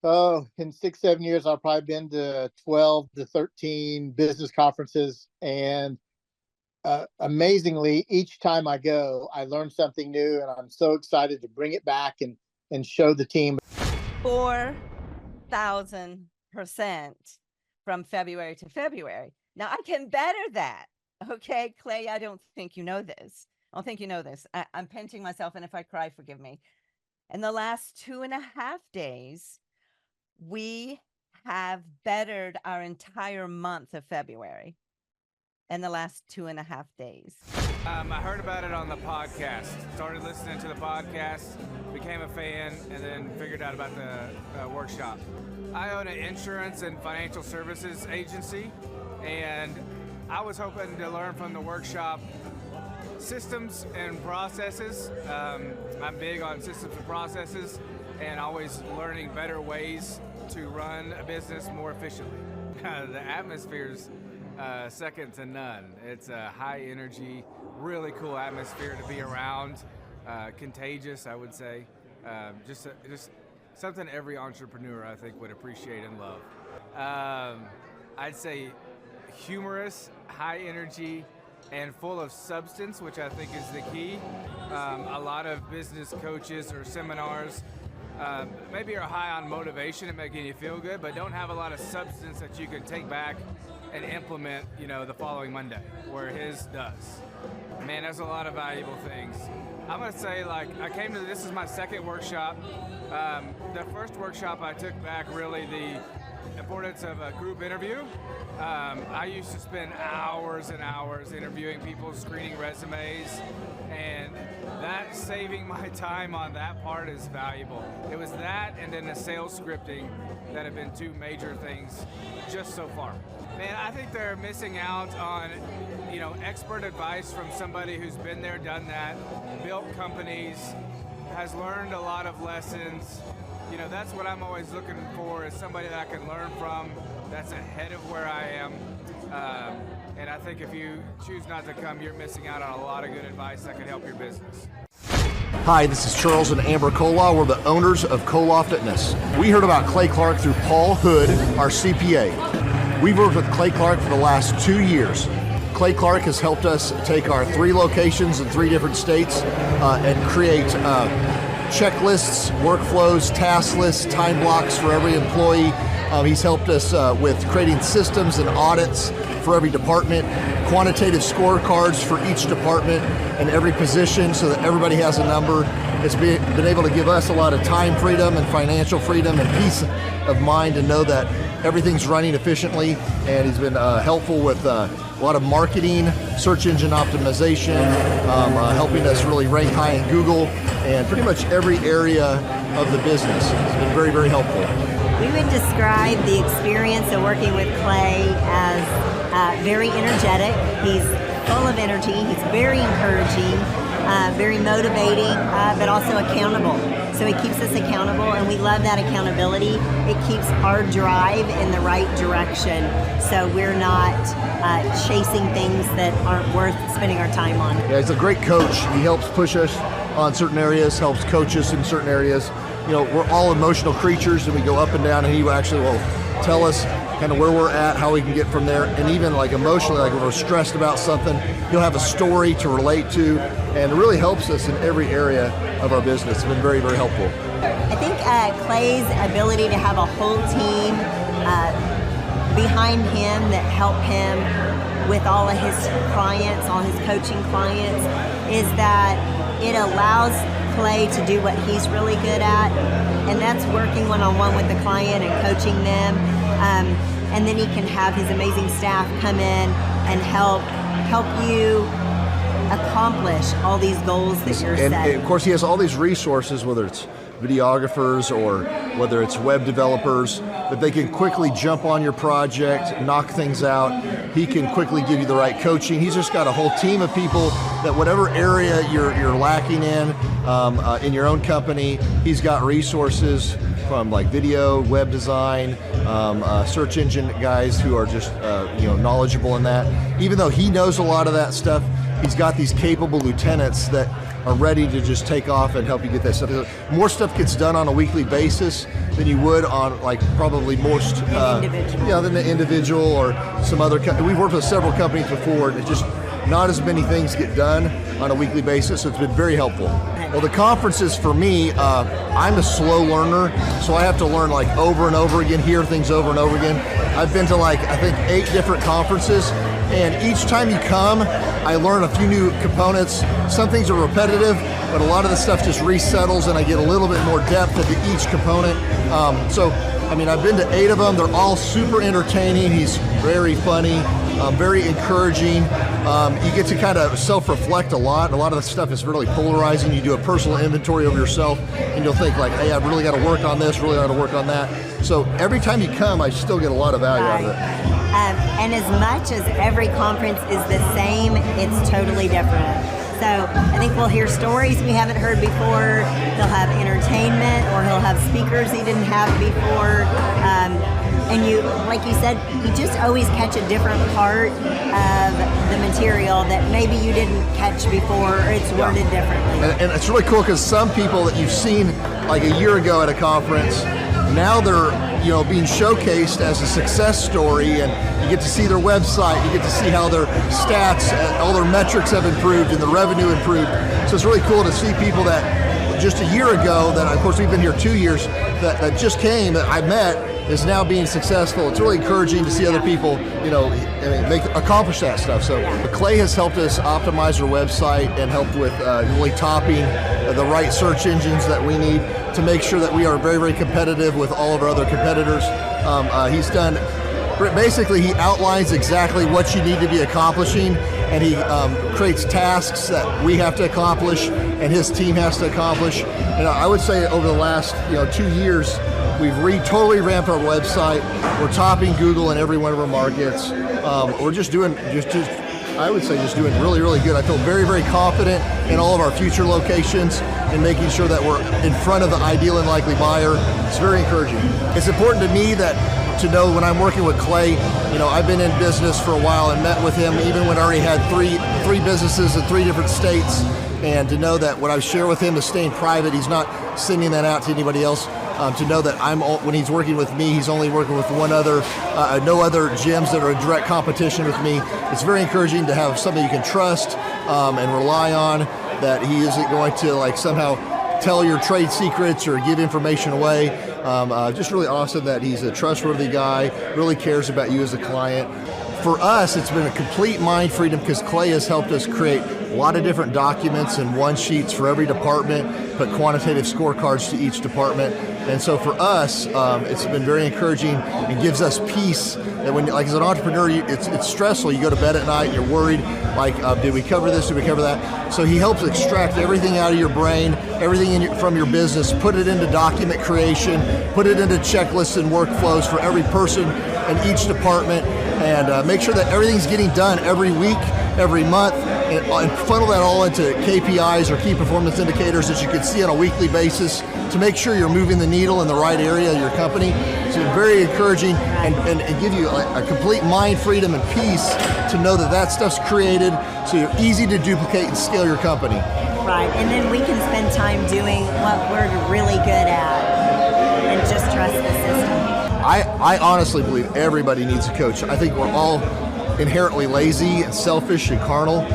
in 6-7 years, I've probably been to 12 to 13 business conferences, and amazingly, each time I go, I learn something new, and I'm so excited to bring it back and show the team.
4,000% from February to February. Now I can better that. Okay, Clay, I don't think you know this. I don't think you know this. I'm pinching myself, and if I cry, forgive me. In the last 2.5 days, we have bettered our entire month of February. In the last 2.5 days.
I heard about it on the podcast. Started listening to the podcast, became a fan, and then figured out about the workshop. I own an insurance and financial services agency, and I was hoping to learn from the workshop systems and processes. I'm big on systems and processes, and always learning better ways to run a business more efficiently. The atmosphere's second to none. It's a high energy, really cool atmosphere to be around. Contagious, I would say. Just something every entrepreneur, I think, would appreciate and love. I'd say humorous, high energy, and full of substance, which I think is the key. A lot of business coaches or seminars maybe are high on motivation and making you feel good, but don't have a lot of substance that you can take back and implement, the following Monday, where his does. Man, there's a lot of valuable things. I'm gonna say, this is my second workshop. The first workshop I took back really the importance of a group interview. I used to spend hours and hours interviewing people, screening resumes, and that saving my time on that part is valuable. It was that and then the sales scripting that have been two major things just so far. Man, I think they're missing out on, expert advice from somebody who's been there, done that, built companies, has learned a lot of lessons. That's what I'm always looking for, is somebody that I can learn from that's ahead of where I am. And I think if you choose not to come, you're missing out on a lot of good advice that can help your business.
Hi, this is Charles and Amber Koloff. We're the owners of Koloff Fitness. We heard about Clay Clark through Paul Hood, our CPA. We've worked with Clay Clark for the last 2 years. Clay Clark has helped us take our 3 locations in 3 different states and create checklists, workflows, task lists, time blocks for every employee. He's helped us with creating systems and audits for every department, quantitative scorecards for each department and every position so that everybody has a number. It's been able to give us a lot of time freedom and financial freedom and peace of mind to know that everything's running efficiently, and he's been helpful with a lot of marketing, search engine optimization, helping us really rank high in Google, and pretty much every area of the business. It's been very, very helpful.
We would describe the experience of working with Clay as very energetic. He's full of energy. He's very encouraging, very motivating, but also accountable. So he keeps us accountable, and we love that accountability. It keeps our drive in the right direction, so we're not chasing things that aren't worth spending our time on.
Yeah, he's a great coach. He helps push us on certain areas, helps coach us in certain areas. We're all emotional creatures, and we go up and down, and he actually will tell us kind of where we're at, how we can get from there, and even like emotionally, like when we're stressed about something, he'll have a story to relate to, and it really helps us in every area of our business. It's been very, very helpful.
I think Clay's ability to have a whole team behind him that help him with all of his clients, all his coaching clients, is that it allows Clay to do what he's really good at, and that's working one-on-one with the client and coaching them. And then he can have his amazing staff come in and help you accomplish all these goals that you're setting.
And of course, he has all these resources, whether it's videographers or whether it's web developers, that they can quickly jump on your project, knock things out. He can quickly give you the right coaching. He's just got a whole team of people that whatever area you're lacking in your own company, he's got resources from like video, web design, search engine guys who are just knowledgeable in that. Even though he knows a lot of that stuff, he's got these capable lieutenants that are ready to just take off and help you get that stuff. More stuff gets done on a weekly basis than you would on like probably most than the individual or some other company. We've worked with several companies before, and it's just not as many things get done on a weekly basis, so it's been very helpful. Well, the conferences for me, I'm a slow learner, so I have to learn like over and over again, hear things over and over again. I've been to like, I think 8 different conferences, and each time you come, I learn a few new components. Some things are repetitive, but a lot of the stuff just resettles, and I get a little bit more depth into each component. I've been to 8 of them. They're all super entertaining. He's very funny, very encouraging. You get to kind of self-reflect a lot. A lot of the stuff is really polarizing. You do a personal inventory of yourself, and you'll think like, hey, I've really got to work on this, really got to work on that. So every time you come, I still get a lot of value out of it.
And as much as every conference is the same, it's totally different. So I think we'll hear stories we haven't heard before. He'll have entertainment, or he'll have speakers he didn't have before. And you, like you said, you just always catch a different part of the material that maybe you didn't catch before, or it's worded differently.
And it's really cool because some people that you've seen like a year ago at a conference, now they're being showcased as a success story, and you get to see their website, you get to see how their stats, all their metrics have improved and the revenue improved. So it's really cool to see people that just a year ago, that of course we've been here 2 years, that just came, that I met, is now being successful. It's really encouraging to see other people, accomplish that stuff. So Clay has helped us optimize our website and helped with really topping the right search engines that we need to make sure that we are very, very competitive with all of our other competitors. He's done, basically he outlines exactly what you need to be accomplishing, and he creates tasks that we have to accomplish and his team has to accomplish. And I would say over the last 2 years, we've totally ramped our website. We're topping Google in every one of our markets. We're just doing I would say just doing really, really good. I feel very, very confident in all of our future locations and making sure that we're in front of the ideal and likely buyer. It's very encouraging. It's important to me to know when I'm working with Clay, I've been in business for a while and met with him even when I already had three businesses in 3 different states, and to know that what I share with him is staying private. He's not sending that out to anybody else. To know that when he's working with me, he's only working with no other gyms that are in direct competition with me. It's very encouraging to have somebody you can trust and rely on, that he isn't going to somehow tell your trade secrets or give information away. Just really awesome that he's a trustworthy guy, really cares about you as a client. For us, it's been a complete mind freedom because Clay has helped us create a lot of different documents and one-sheets for every department, put quantitative scorecards to each department. And so for us, it's been very encouraging and gives us peace that when, as an entrepreneur, it's stressful. You go to bed at night, you're worried, did we cover this, did we cover that? So he helps extract everything out of your brain, everything from your business, put it into document creation, put it into checklists and workflows for every person in each department, and make sure that everything's getting done every week, every month, and funnel that all into KPIs or key performance indicators that you can see on a weekly basis to make sure you're moving the needle in the right area of your company. It's been very encouraging and give you a complete mind freedom and peace to know that stuff's created so you're easy to duplicate and scale your company.
Right, and then we can spend time doing what we're really good at and just trust the system.
I honestly believe everybody needs a coach. I think we're all inherently lazy and selfish and carnal.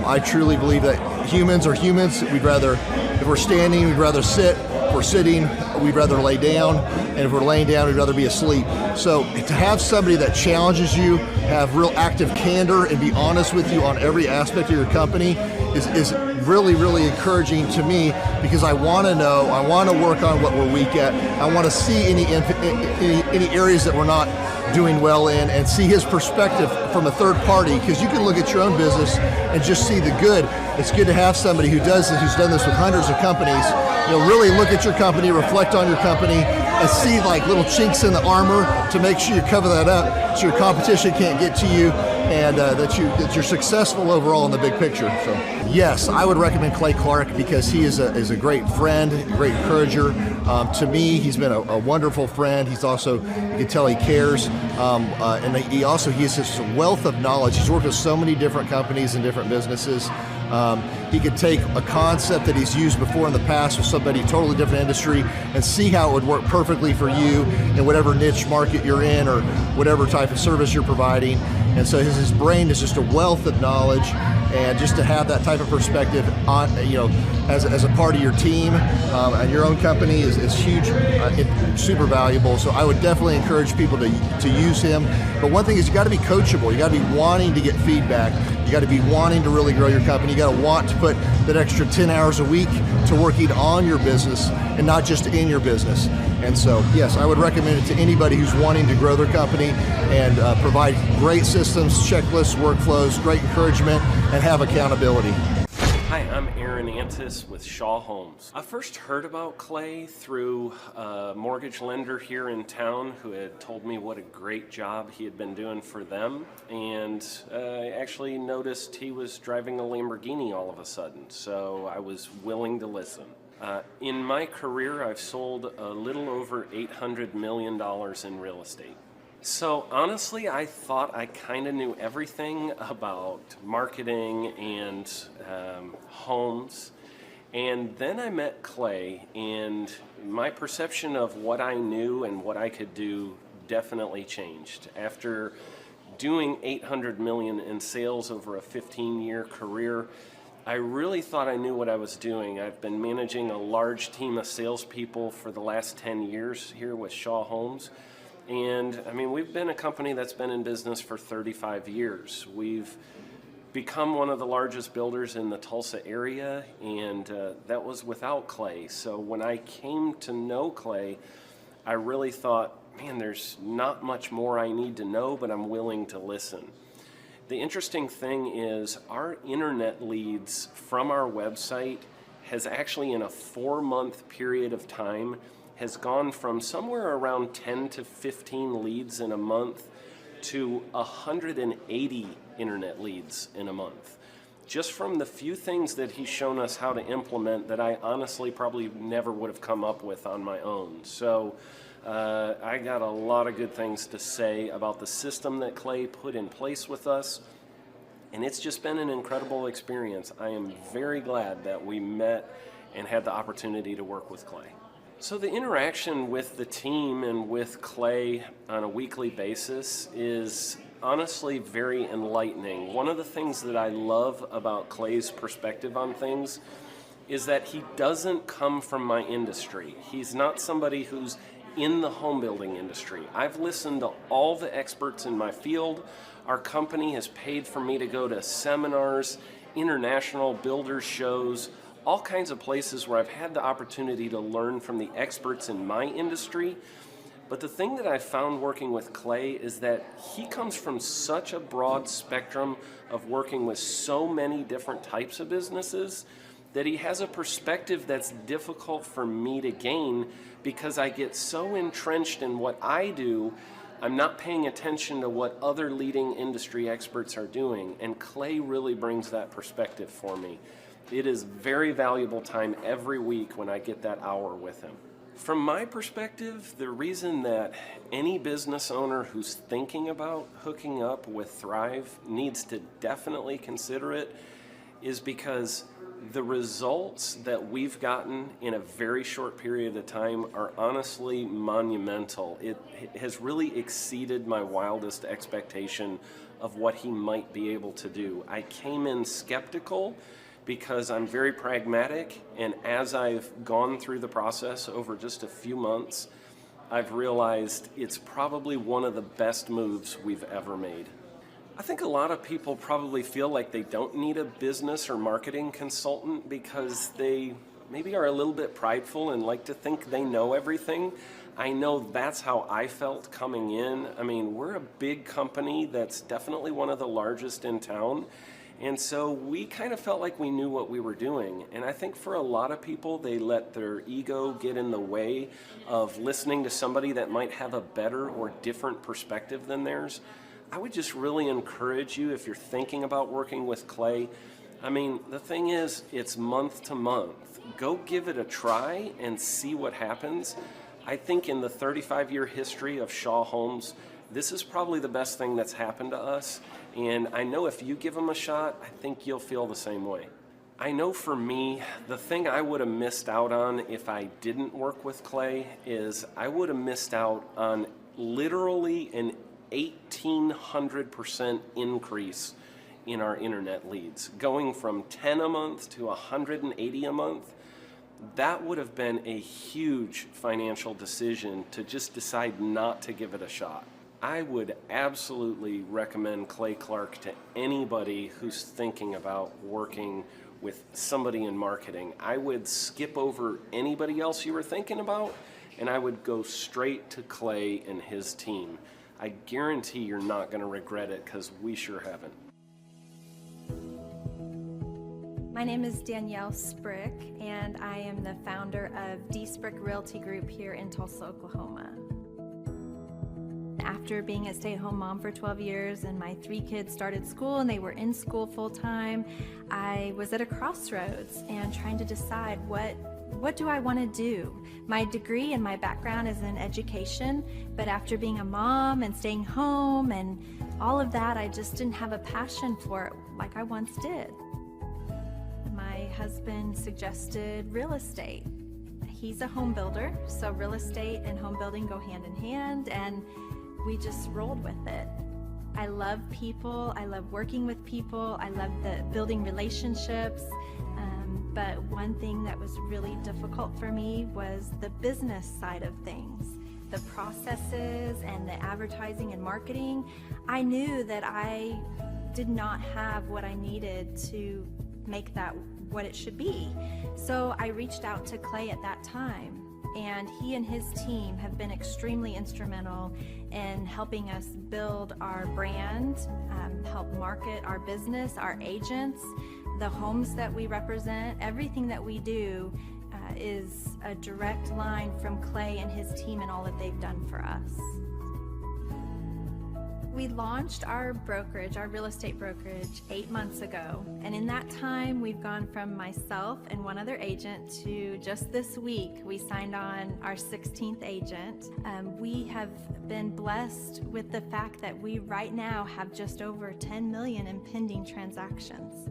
I truly believe that humans are humans. If we're standing, we'd rather sit. If we're sitting, we'd rather lay down. And if we're laying down, we'd rather be asleep. So to have somebody that challenges you, have real active candor, and be honest with you on every aspect of your company is really, really encouraging to me, because I want to know, I want to work on what we're weak at. I want to see any areas that we're not doing well in, and see his perspective from a third party, because you can look at your own business and just see the good. It's good to have somebody who's done this with hundreds of companies. Really look at your company, reflect on your company, and see little chinks in the armor to make sure you cover that up so your competition can't get to you, and that you're successful overall in the big picture. So yes, I would recommend Clay Clark because he is a great friend, a great encourager. To me, he's been a wonderful friend. He's also, you can tell he cares, and he has this wealth of knowledge. He's worked with so many different companies and different businesses. He could take a concept that he's used before in the past with somebody totally different industry and see how it would work perfectly for you in whatever niche market you're in or whatever type of service you're providing. And so his brain is just a wealth of knowledge, and just to have that type of perspective on, as a part of your team and your own company is huge, super valuable. So I would definitely encourage people to use him. But one thing is, you got to be coachable. You got to be wanting to get feedback. You got to be wanting to really grow your company. You got to want to put that extra 10 hours a week to working on your business and not just in your business. And so, yes, I would recommend it to anybody who's wanting to grow their company and provide great systems, checklists, workflows, great encouragement, and have accountability.
Hi, I'm Aaron Antis with Shaw Homes. I first heard about Clay through a mortgage lender here in town who had told me what a great job he had been doing for them, and I actually noticed he was driving a Lamborghini all of a sudden, so I was willing to listen. In my career, I've sold a little over $800 million in real estate. So honestly, I thought I kind of knew everything about marketing and homes. And then I met Clay, and my perception of what I knew and what I could do definitely changed. After doing $800 million in sales over a 15-year career, I really thought I knew what I was doing. I've been managing a large team of salespeople for the last 10 years here with Shaw Homes. And I mean, we've been a company that's been in business for 35 years. We've become one of the largest builders in the Tulsa area, and that was without Clay. So when I came to know Clay, I really thought man, there's not much more I need to know, but I'm willing to listen. The interesting thing is our internet leads from our website has actually, in a 4-month period of time, has gone from somewhere around 10 to 15 leads in a month to 180 internet leads in a month. Just from the few things that he's shown us how to implement that I honestly probably never would have come up with on my own. So I got a lot of good things to say about the system that Clay put in place with us, and it's just been an incredible experience. I am very glad that we met and had the opportunity to work with Clay. So the interaction with the team and with Clay on a weekly basis is honestly very enlightening. One of the things that I love about Clay's perspective on things is that he doesn't come from my industry. He's not somebody who's in the home building industry. I've listened to all the experts in my field. Our company has paid for me to go to seminars, international builders shows, all kinds of places where I've had the opportunity to learn from the experts in my industry. But the thing that I found working with Clay is that he comes from such a broad spectrum of working with so many different types of businesses that he has a perspective that's difficult for me to gain because I get so entrenched in what I do, I'm not paying attention to what other leading industry experts are doing. And Clay really brings that perspective for me. It is very valuable time every week when I get that hour with him. From my perspective, the reason that any business owner who's thinking about hooking up with Thrive needs to definitely consider it is because the results that we've gotten in a very short period of time are honestly monumental. It has really exceeded my wildest expectation of what he might be able to do. I came in skeptical because I'm very pragmatic, and as I've gone through the process over just a few months, I've realized it's probably one of the best moves we've ever made. I think a lot of people probably feel like they don't need a business or marketing consultant because they maybe are a little bit prideful and like to think they know everything. I know that's how I felt coming in. I mean, we're a big company that's definitely one of the largest in town. And so we kind of felt like we knew what we were doing. And I think for a lot of people, they let their ego get in the way of listening to somebody that might have a better or different perspective than theirs. I would just really encourage you, if you're thinking about working with Clay, I mean, the thing is, it's month to month. Go give it a try and see what happens. I think in the 35-year history of Shaw Homes, this is probably the best thing that's happened to us. And I know if you give them a shot, I think you'll feel the same way. I know for me, the thing I would have missed out on if I didn't work with Clay is I would have missed out on literally an 1,800% increase in our internet leads. Going from 10 a month to 180 a month, that would have been a huge financial decision to just decide not to give it a shot. I would absolutely recommend Clay Clark to anybody who's thinking about working with somebody in marketing. I would skip over anybody else you were thinking about, and I would go straight to Clay and his team. I guarantee you're not going to regret it because we sure haven't.
My name is Danielle Sprick, and I am the founder of D Sprick Realty Group here in Tulsa, Oklahoma. After being a stay-at-home mom for 12 years and my 3 kids started school and they were in school full-time, I was at a crossroads and trying to decide what do I want to do? My degree and my background is in education, but after being a mom and staying home and all of that, I just didn't have a passion for it like I once did. My husband suggested real estate. He's a home builder, so real estate and home building go hand in hand, and we just rolled with it. I love people, I love working with people, I love the building relationships, but one thing that was really difficult for me was the business side of things. The processes and the advertising and marketing. I knew that I did not have what I needed to make that what it should be. So I reached out to Clay at that time. and he and his team have been extremely instrumental in helping us build our brand, help market our business, our agents, the homes that we represent. Everything that we do is a direct line from Clay and his team and all that they've done for us. We launched our brokerage, our real estate brokerage, 8 months ago. And in that time, we've gone from myself and one other agent to just this week, we signed on our 16th agent. We have been blessed with the fact that we right now have just over 10 million in pending transactions.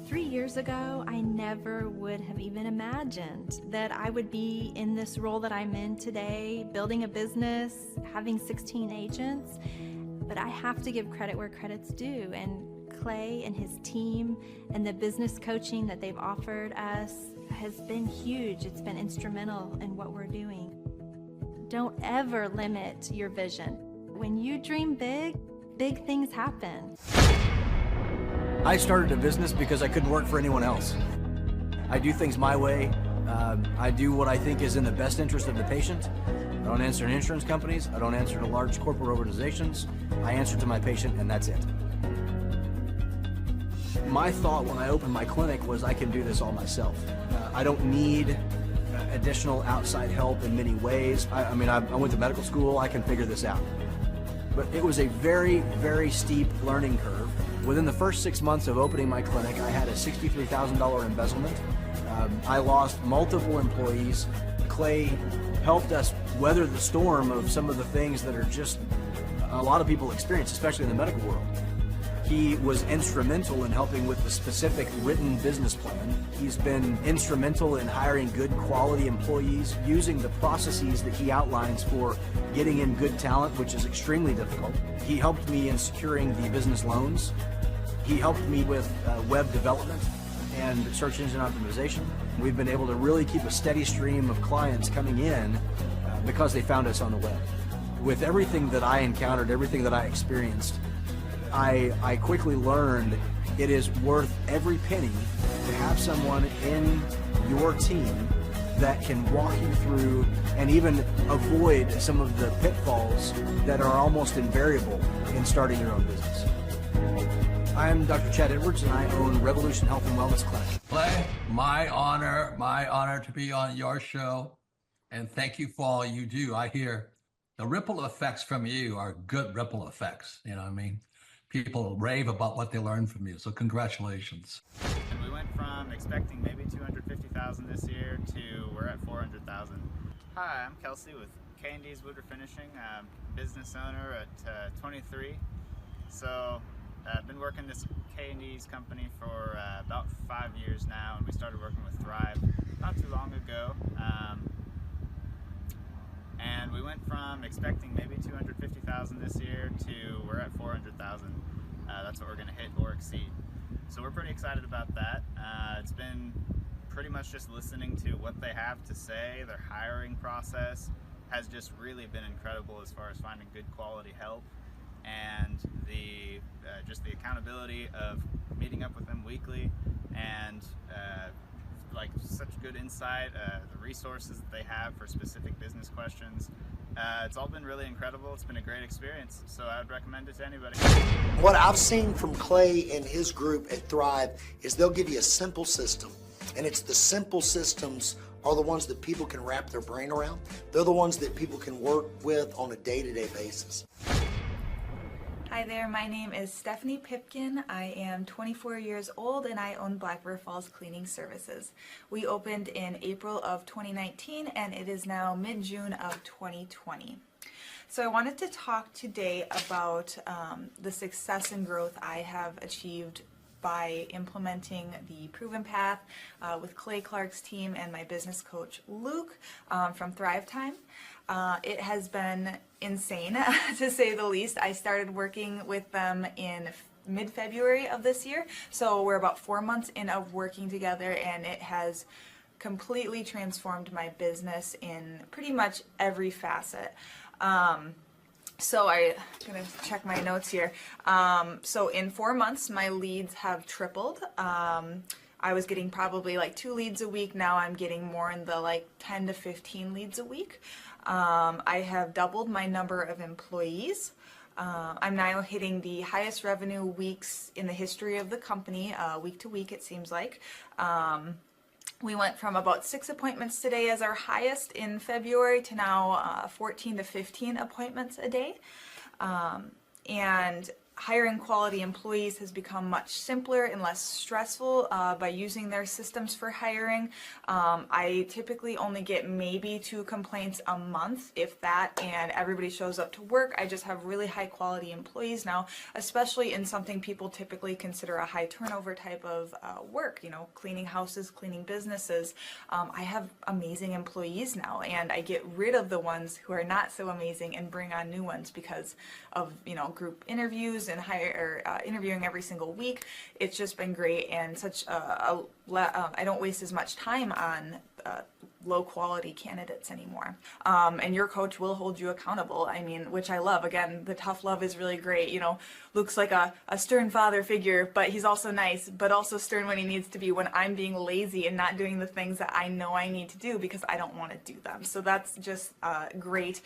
3 years ago, I never would have even imagined that I would be in this role that I'm in today, building a business, having 16 agents. But I have to give credit where credit's due. And Clay and his team and the business coaching that they've offered us has been huge. It's been instrumental in what we're doing. Don't ever limit your vision. When you dream big, big things happen.
I started a business because I couldn't work for anyone else. I do things my way. I do what I think is in the best interest of the patient. I don't answer to insurance companies. I don't answer to large corporate organizations. I answer to my patient, and that's it. My thought when I opened my clinic was I can do this all myself. I don't need additional outside help in many ways. I went to medical school. I can figure this out. But it was a very, very steep learning curve. Within the first 6 months of opening my clinic, I had a $63,000 embezzlement. I lost multiple employees. Clay helped us weather the storm of some of the things that are just a lot of people experience, especially in the medical world. He was instrumental in helping with the specific written business plan. He's been instrumental in hiring good quality employees, using the processes that he outlines for getting in good talent, which is extremely difficult. He helped me in securing the business loans. He helped me with web development and search engine optimization. We've been able to really keep a steady stream of clients coming in because they found us on the web. With everything that I encountered, everything that I experienced, I quickly learned it is worth every penny to have someone in your team that can walk you through and even avoid some of the pitfalls that are almost invariable in starting your own business. I'm Dr. Chad Edwards, and I own Revolution Health and Wellness Clinic.
Clay, my honor to be on your show, and thank you for all you do. I hear the ripple effects from you are good ripple effects, you know what I mean? People rave about what they learned from you, so congratulations.
And we went from expecting maybe 250,000 this year to we're at 400,000. Hi, I'm Kelsey with K&D's Woodruff Finishing, business owner at 23. So I've been working this K&D's company for about 5 years now, and we started working with Thrive not too long ago. And we went from expecting maybe 250,000 this year to we're at 400,000. That's what we're going to hit or exceed. So we're pretty excited about that. It's been pretty much just listening to what they have to say. Their hiring process has just really been incredible as far as finding good quality help, and the just the accountability of meeting up with them weekly, and like such good insight, the resources that they have for specific business questions. It's all been really incredible. It's been a great experience, so I would recommend it to anybody.
What I've seen from Clay and his group at Thrive is they'll give you a simple system, and it's the simple systems are the ones that people can wrap their brain around. They're the ones that people can work with on a day-to-day basis.
Hi there, my name is Stephanie Pipkin. I am 24 years old and I own Black River Falls Cleaning Services. We opened in April of 2019 and it is now mid-June of 2020. So I wanted to talk today about the success and growth I have achieved by implementing the Proven Path with Clay Clark's team and my business coach Luke from Thrivetime. It has been insane to say the least. I started working with them in mid-February of this year, so we're about 4 months in of working together, and it has completely transformed my business in pretty much every facet. So I'm gonna check my notes here. So in 4 months, my leads have tripled. I was getting probably like 2 leads a week. Now I'm getting more in the like 10 to 15 leads a week. I have doubled my number of employees. I'm now hitting the highest revenue weeks in the history of the company, week to week, it seems like. We went from about 6 appointments today as our highest in February to now 14 to 15 appointments a day. And hiring quality employees has become much simpler and less stressful by using their systems for hiring. I typically only get maybe 2 complaints a month, if that, and everybody shows up to work. I just have really high quality employees now, especially in something people typically consider a high turnover type of work, you know, cleaning houses, cleaning businesses. I have amazing employees now, and I get rid of the ones who are not so amazing and bring on new ones because of, you know, group interviews and interviewing every single week. It's just been great, and such I don't waste as much time on low quality candidates anymore. And your coach will hold you accountable. I mean, which I love. Again, the tough love is really great. You know, Luke's like a stern father figure, but he's also nice, but also stern when he needs to be, when I'm being lazy and not doing the things that I know I need to do because I don't want to do them. So that's just great.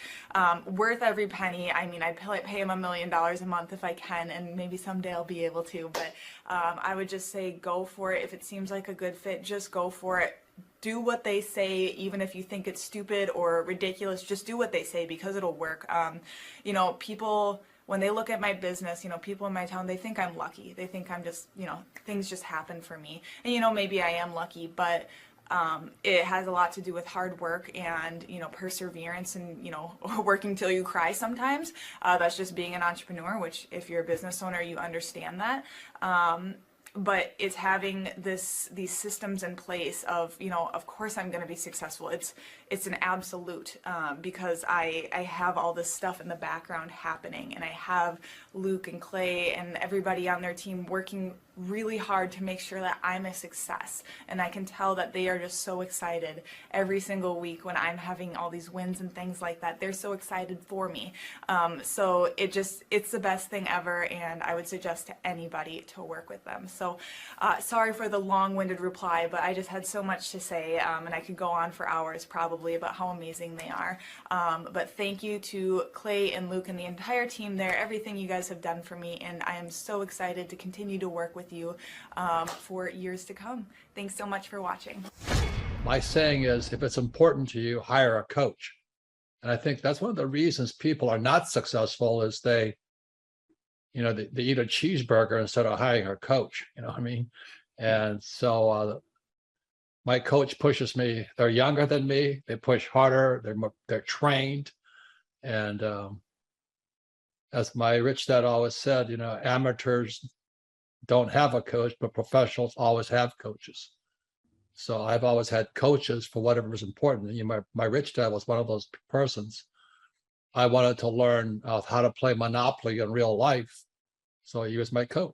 Worth every penny. I mean, I'd pay him $1 million a month if I can, and maybe someday I'll be able to, but I would just say go for it. If it seems like a good fit, just go for it. Do what they say, even if you think it's stupid or ridiculous. Just do what they say because it'll work. You know, people, when they look at my business, you know, people in my town, they think I'm lucky. They think I'm just, you know, things just happen for me. And, you know, maybe I am lucky, but it has a lot to do with hard work and, you know, perseverance and, you know, working till you cry sometimes. That's just being an entrepreneur, which if you're a business owner, you understand that. But it's having these systems in place of, you know, of course I'm going to be successful. It's an absolute because I have all this stuff in the background happening, and I have Luke and Clay and everybody on their team working really hard to make sure that I'm a success. And I can tell that they are just so excited every single week when I'm having all these wins and things like that. They're so excited for me. So it's the best thing ever, and I would suggest to anybody to work with them. So sorry for the long-winded reply, but I just had so much to say, and I could go on for hours probably about how amazing they are. But thank you to Clay and Luke and the entire team there, everything you guys have done for me, and I am so excited to continue to work with you for years to come. Thanks so much for watching.
My saying is, if it's important to you, hire a coach. And I think that's one of the reasons people are not successful is they eat a cheeseburger instead of hiring a coach, you know what I mean? And so my coach pushes me. They're younger than me. They push harder. They're trained. And as my rich dad always said, you know, amateurs don't have a coach, but professionals always have coaches. So I've always had coaches for whatever is important. You know, my rich dad was one of those persons. I wanted to learn how to play Monopoly in real life. So he was my coach.